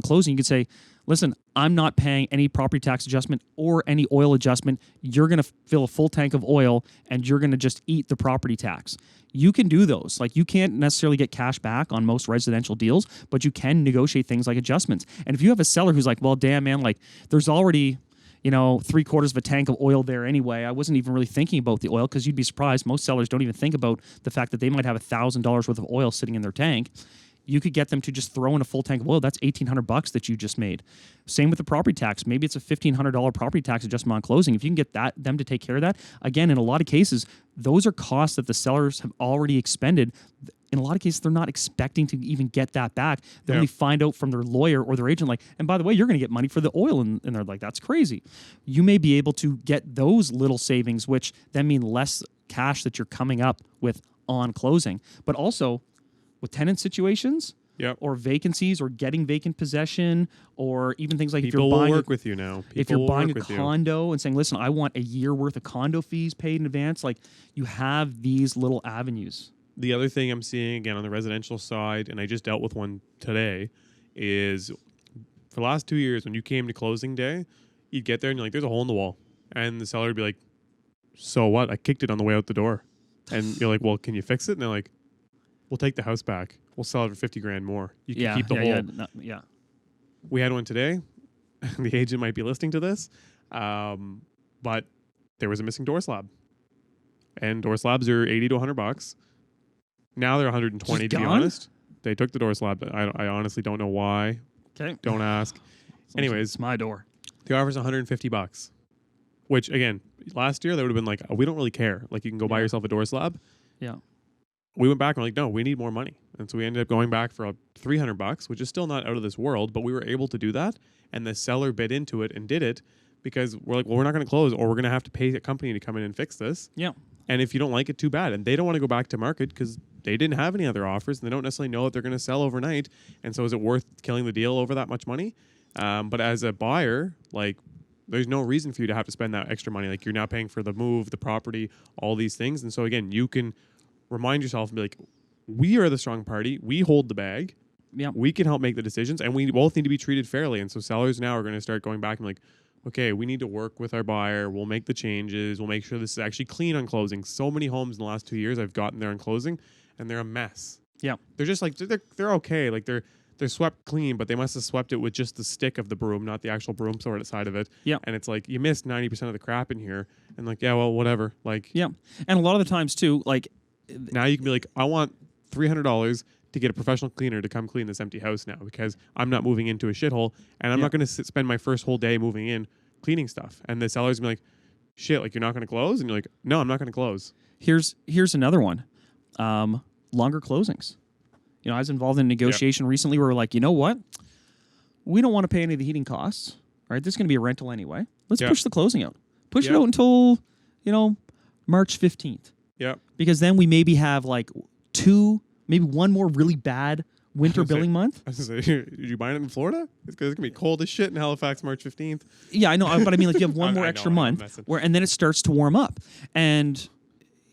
closing, you could say, listen, I'm not paying any property tax adjustment or any oil adjustment. You're going to fill a full tank of oil and you're going to just eat the property tax. You can do those. Like, you can't necessarily get cash back on most residential deals, but you can negotiate things like adjustments. And if you have a seller who's like, well, damn, man, like there's already, 3/4 of a tank of oil there anyway. I wasn't even really thinking about the oil, because you'd be surprised. Most sellers don't even think about the fact that they might have $1,000 worth of oil sitting in their tank. You could get them to just throw in a full tank of oil. That's $1,800 that you just made. Same with the property tax. Maybe it's a $1,500 property tax adjustment on closing. If you can get them to take care of that, again, in a lot of cases, those are costs that the sellers have already expended. In a lot of cases, they're not expecting to even get that back. They only find out from their lawyer or their agent, like, and by the way, you're going to get money for the oil. And they're like, that's crazy. You may be able to get those little savings, which then mean less cash that you're coming up with on closing. But also, with tenant situations, or vacancies, or getting vacant possession, or even things like People if you're buying will work with you now. If you're buying a condo and saying, listen, I want a year worth of condo fees paid in advance, like, you have these little avenues. The other thing I'm seeing, again, on the residential side, and I just dealt with one today, is for the last 2 years, when you came to closing day, you'd get there and you're like, there's a hole in the wall. And the seller would be like, so what? I kicked it on the way out the door. And you're like, well, can you fix it? And they're like, we'll take the house back. We'll sell it for $50,000 more. You can keep the hole. We had one today. The agent might be listening to this. But there was a missing door slab. And door slabs are $80 to $100. Now they're $120, to be honest. They took the door slab, but I honestly don't know why. Okay. Don't ask. Anyways, it's my door. The offer's $150. Which, again, last year they would have been like, oh, we don't really care. Like, you can go buy yourself a door slab. Yeah. We went back and we're like, no, we need more money. And so we ended up going back for $300, which is still not out of this world, but we were able to do that. And the seller bid into it and did it because we're like, well, we're not going to close, or we're going to have to pay a company to come in and fix this. Yeah. And if you don't like it, too bad. And they don't want to go back to market because they didn't have any other offers, and they don't necessarily know that they're going to sell overnight. And so is it worth killing the deal over that much money? But as a buyer, like, there's no reason for you to have to spend that extra money. Like, you're now paying for the move, the property, all these things. And so, again, you can remind yourself and be like, we are the strong party. We hold the bag. Yeah. We can help make the decisions, and we both need to be treated fairly. And so sellers now are going to start going back and like, okay, we need to work with our buyer. We'll make the changes. We'll make sure this is actually clean on closing. So many homes in the last 2 years I've gotten there on closing, and they're a mess. Yeah. They're just like, they're okay. Like, they're swept clean, but they must have swept it with just the stick of the broom, not the actual broom side of it. Yeah. And it's like, you missed 90% of the crap in here. And like, yeah, well, whatever. Like, yeah. And a lot of the times too, like, now you can be like, I want $300 to get a professional cleaner to come clean this empty house now, because I'm not moving into a shithole, and I'm not going to spend my first whole day moving in cleaning stuff. And the seller's gonna be like, shit, like, you're not going to close? And you're like, no, I'm not going to close. Here's another one. Longer closings. You know, I was involved in a negotiation recently where we're like, you know what? We don't want to pay any of the heating costs. Right? This is going to be a rental anyway. Let's push the closing out. Push it out until, March 15th. Yeah. Because then we maybe have like maybe one more really bad winter billing month. I was going to say, did you buy it in Florida? It's going to be cold as shit in Halifax March 15th. Yeah, I know. But I mean, like, you have one more extra month and then it starts to warm up. And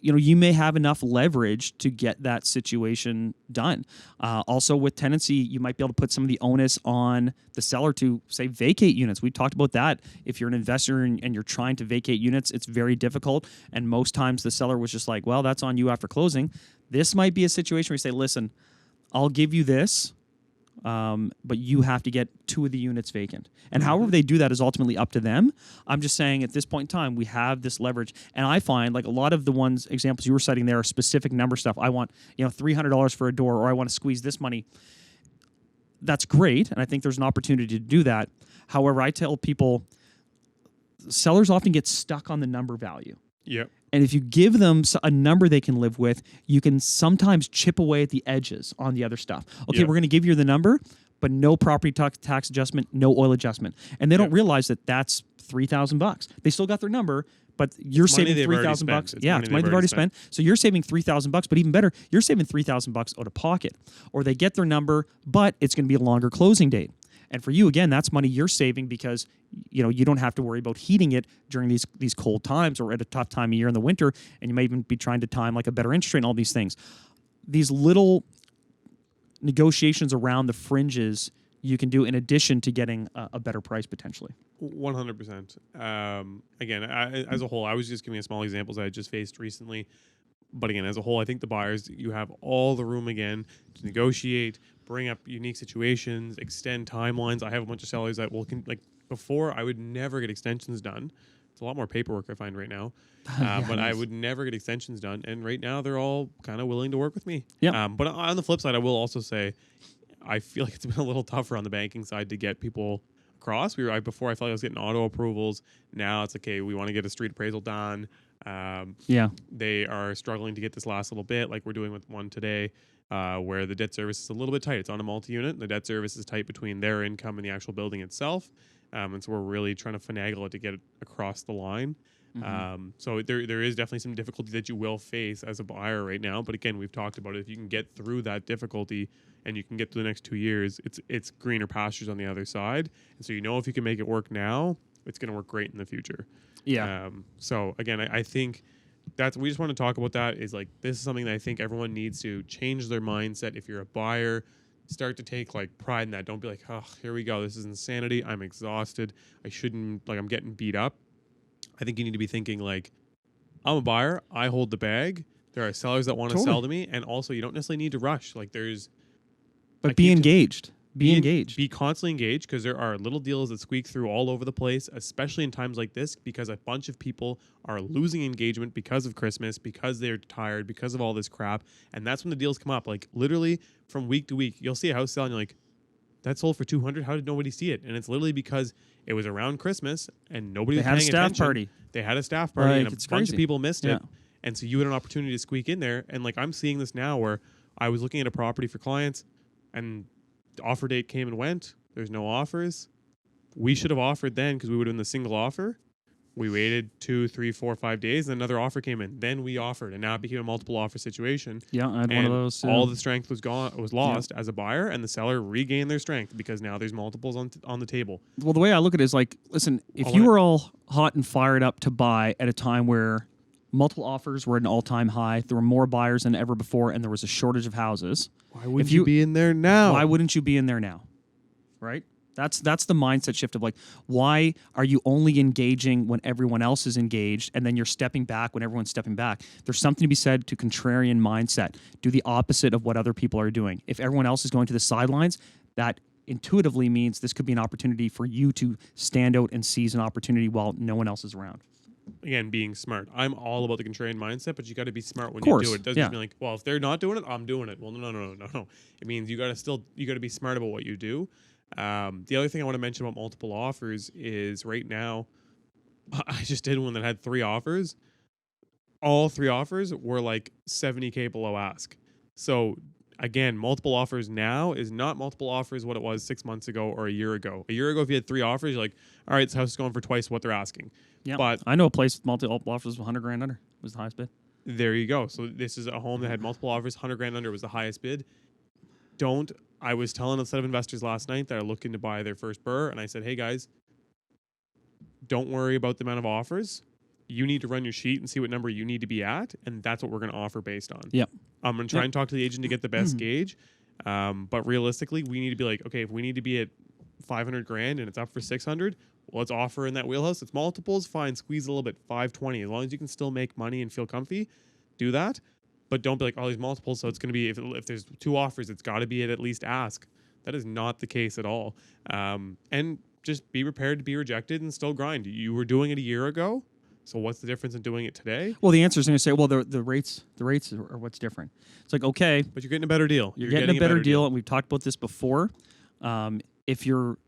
you may have enough leverage to get that situation done. Also, with tenancy, you might be able to put some of the onus on the seller to, say, vacate units. We talked about that. If you're an investor and you're trying to vacate units, it's very difficult. And most times the seller was just like, well, that's on you after closing. This might be a situation where you say, listen, I'll give you this, but you have to get 2 of the units vacant. And however they do that is ultimately up to them. I'm just saying at this point in time, we have this leverage. And I find like a lot of the examples you were citing there are specific number stuff. I want, $300 for a door, or I want to squeeze this money. That's great. And I think there's an opportunity to do that. However, I tell people sellers often get stuck on the number value. Yep. And if you give them a number they can live with, you can sometimes chip away at the edges on the other stuff. Okay, Yep. we're going to give you the number, but no property tax adjustment, no oil adjustment. And they don't realize that that's $3,000. They still got their number, but you're saving $3,000. Yeah, it's money they've already spent. So you're saving $3,000, but even better, you're saving $3,000 out of pocket. Or they get their number, but it's going to be a longer closing date. And for you, again, that's money you're saving because you don't have to worry about heating it during these cold times or at a tough time of year in the winter, and you might even be trying to time like a better interest rate and all these things. These little negotiations around the fringes you can do in addition to getting a better price potentially. 100%. Again, as a whole, I was just giving a small examples I just faced recently. But again, as a whole, I think the buyers, you have all the room again to negotiate, bring up unique situations, extend timelines. I have a bunch of sellers that will, before I would never get extensions done. It's a lot more paperwork I find right now. But I would never get extensions done. And right now they're all kind of willing to work with me. Yeah. But on the flip side, I will also say, I feel like it's been a little tougher on the banking side to get people across. Before I felt like I was getting auto approvals. Now it's okay. We want to get a street appraisal done. They are struggling to get this last little bit, like we're doing with one today, where the debt service is a little bit tight. It's on a multi-unit. The debt service is tight between their income and the actual building itself. And so we're really trying to finagle it to get it across the line. So there is definitely some difficulty that you will face as a buyer right now. But again, we've talked about it. If you can get through that difficulty and you can get through the next 2 years, it's greener pastures on the other side. And so if you can make it work now, it's going to work great in the future. Yeah. So again, I think we just want to talk about that is like, this is something that I think everyone needs to change their mindset. If you're a buyer, start to take like pride in that. Don't be like, oh, here we go. This is insanity. I'm exhausted. I'm getting beat up. I think you need to be thinking like, I'm a buyer. I hold the bag. There are sellers that want to sell to me. And also you don't necessarily need to rush. Like but be engaged. Be engaged. Be constantly engaged because there are little deals that squeak through all over the place, especially in times like this, because a bunch of people are losing engagement because of Christmas, because they're tired, because of all this crap. And that's when the deals come up. Like literally from week to week, you'll see a house sell and you're like, that sold for $200. How did nobody see it? And it's literally because it was around Christmas and nobody was paying attention. They had a staff party and a bunch of people missed it. And so you had an opportunity to squeak in there. And like I'm seeing this now where I was looking at a property for clients and the offer date came and went. There's no offers. We should have offered then because we would have been the single offer. We waited 2, 3, 4, 5 days. And another offer came in. Then we offered, and now it became a multiple offer situation. Yeah, I had one of those. All the strength was lost as a buyer, and the seller regained their strength because now there's multiples on the table. Well, the way I look at it is like, listen, if you were all hot and fired up to buy at a time where multiple offers were at an all-time high, there were more buyers than ever before, and there was a shortage of houses. Why wouldn't you be in there now? Why wouldn't you be in there now? Right? That's the mindset shift of like, why are you only engaging when everyone else is engaged and then you're stepping back when everyone's stepping back? There's something to be said to contrarian mindset. Do the opposite of what other people are doing. If everyone else is going to the sidelines, that intuitively means this could be an opportunity for you to stand out and seize an opportunity while no one else is around. Again, being smart. I'm all about the contrarian mindset, but you got to be smart when you do it. It doesn't just mean like, well, if they're not doing it, I'm doing it. Well, no. It means you got to be smart about what you do. The other thing I want to mention about multiple offers is right now, I just did one that had 3 offers. All 3 offers were like $70K below ask. So again, multiple offers now is not multiple offers what it was 6 months ago or a year ago. A year ago, if you had 3 offers, you're like, all right, this house is going for twice what they're asking. Yeah, but I know a place with multiple offers was $100,000 under was the highest bid. There you go. So this is a home that had multiple offers, $100,000 under was the highest bid. I was telling a set of investors last night that are looking to buy their first burr, and I said, hey guys, don't worry about the amount of offers. You need to run your sheet and see what number you need to be at, and that's what we're going to offer based on. Yep. I'm going to try and talk to the agent to get the best gauge, but realistically, we need to be like, okay, if we need to be at 500 grand and it's up for 600, well, let's offer in that wheelhouse. It's multiples, fine, squeeze a little bit, 520. As long as you can still make money and feel comfy, do that. But don't be like all these multiples. So it's going to be, if there's 2 offers, it's got to be at least ask. That is not the case at all. And just be prepared to be rejected and still grind. You were doing it a year ago. So what's the difference in doing it today? Well, the answer is going to say, well, the rates are what's different. It's like, okay, but you're getting a better deal. You're getting a better deal, and we've talked about this before. If you're,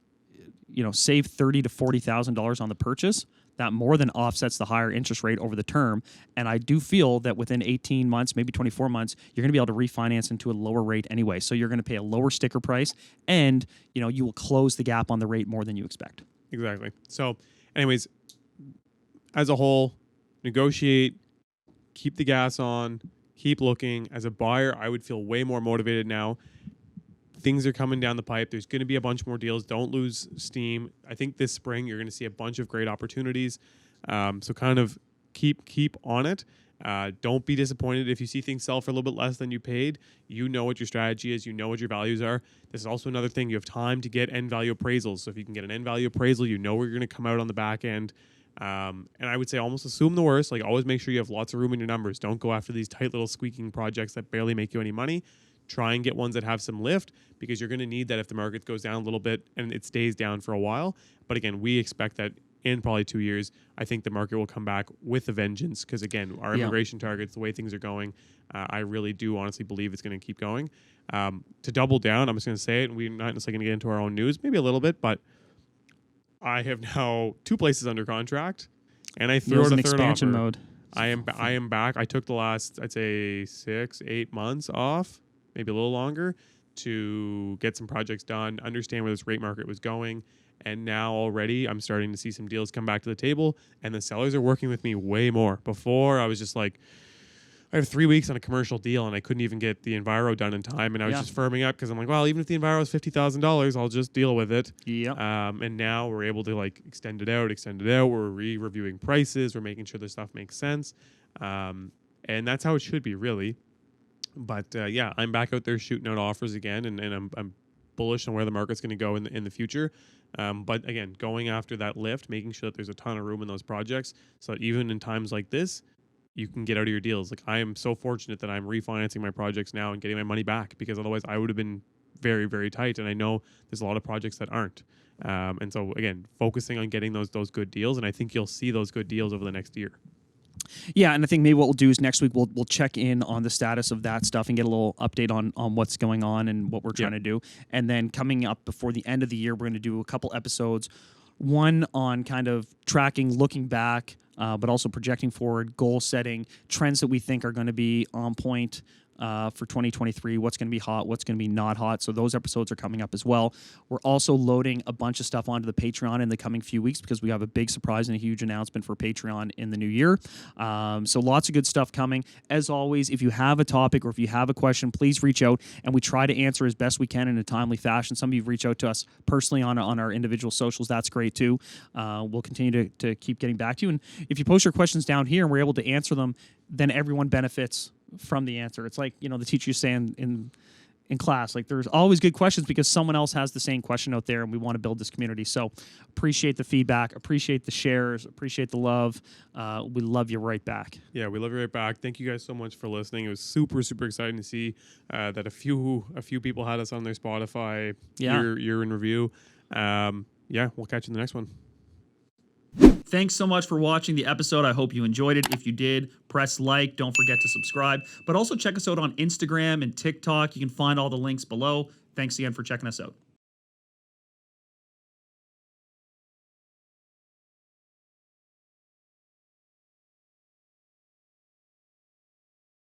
save $30,000 to $40,000 on the purchase, that more than offsets the higher interest rate over the term. And I do feel that within 18 months, maybe 24 months, you're going to be able to refinance into a lower rate anyway. So you're going to pay a lower sticker price, and you will close the gap on the rate more than you expect. Exactly. So, anyways, as a whole, negotiate, keep the gas on, keep looking. As a buyer, I would feel way more motivated now. Things are coming down the pipe. There's going to be a bunch more deals. Don't lose steam. I think this spring you're going to see a bunch of great opportunities. So kind of keep on it. Don't be disappointed if you see things sell for a little bit less than you paid. You know what your strategy is. You know what your values are. This is also another thing. You have time to get end value appraisals. So if you can get an end value appraisal, you know where you're going to come out on the back end. And I would say almost assume the worst. Like, always make sure you have lots of room in your numbers. Don't go after these tight little squeaking projects that barely make you any money. Try and get ones that have some lift, because you're going to need that if the market goes down a little bit and it stays down for a while. But again, we expect that in probably 2 years, I think the market will come back with a vengeance, because again, our immigration targets, the way things are going, I really do honestly believe it's going to keep going. To double down, I'm just going to say it, and we're not necessarily going to get into our own news, maybe a little bit, but I have now 2 places under contract, and I threw out a third expansion offer. mode. I am back. I took the last, I'd say 6-8 months off, maybe a little longer, to get some projects done, understand where this rate market was going. And now already I'm starting to see some deals come back to the table, and the sellers are working with me way more. Before, I was just like, I have 3 weeks on a commercial deal and I couldn't even get the Enviro done in time. And I was just firming up because I'm like, well, even if the Enviro is $50,000, I'll just deal with it. Yeah. And now we're able to extend it out. We're re-reviewing prices. We're making sure the stuff makes sense. And that's how it should be, really. But I'm back out there shooting out offers again, and I'm bullish on where the market's going to go in the future. But again, going after that lift, making sure that there's a ton of room in those projects, so that even in times like this, you can get out of your deals. Like, I am so fortunate that I'm refinancing my projects now and getting my money back, because otherwise I would have been very, very tight. And I know there's a lot of projects that aren't. And so again, focusing on getting those good deals, and I think you'll see those good deals over the next year. Yeah, and I think maybe what we'll do is next week we'll check in on the status of that stuff and get a little update on what's going on and what we're trying to do. And then coming up before the end of the year, we're going to do a couple episodes. One on kind of tracking, looking back, but also projecting forward, goal setting, trends that we think are going to be on point for 2023, what's going to be hot, what's going to be not hot. So those episodes are coming up as well. We're also loading a bunch of stuff onto the Patreon in the coming few weeks, because we have a big surprise and a huge announcement for Patreon in the new year. So lots of good stuff coming. As always, if you have a topic or if you have a question, please reach out, and we try to answer as best we can in a timely fashion. Some of you reach out to us personally on our individual socials. That's great too. We'll continue to keep getting back to you. And if you post your questions down here and we're able to answer them, then everyone benefits from the answer. It's like, the teacher saying in class, like, there's always good questions because someone else has the same question out there, and we want to build this community. So appreciate the feedback, appreciate the shares, appreciate the love. We love you right back. Yeah, we love you right back. Thank you guys so much for listening. It was super, super exciting to see that a few people had us on their Spotify year in review. We'll catch you in the next one. Thanks so much for watching the episode. I hope you enjoyed it. If you did, press like. Don't forget to subscribe. But also check us out on Instagram and TikTok. You can find all the links below. Thanks again for checking us out.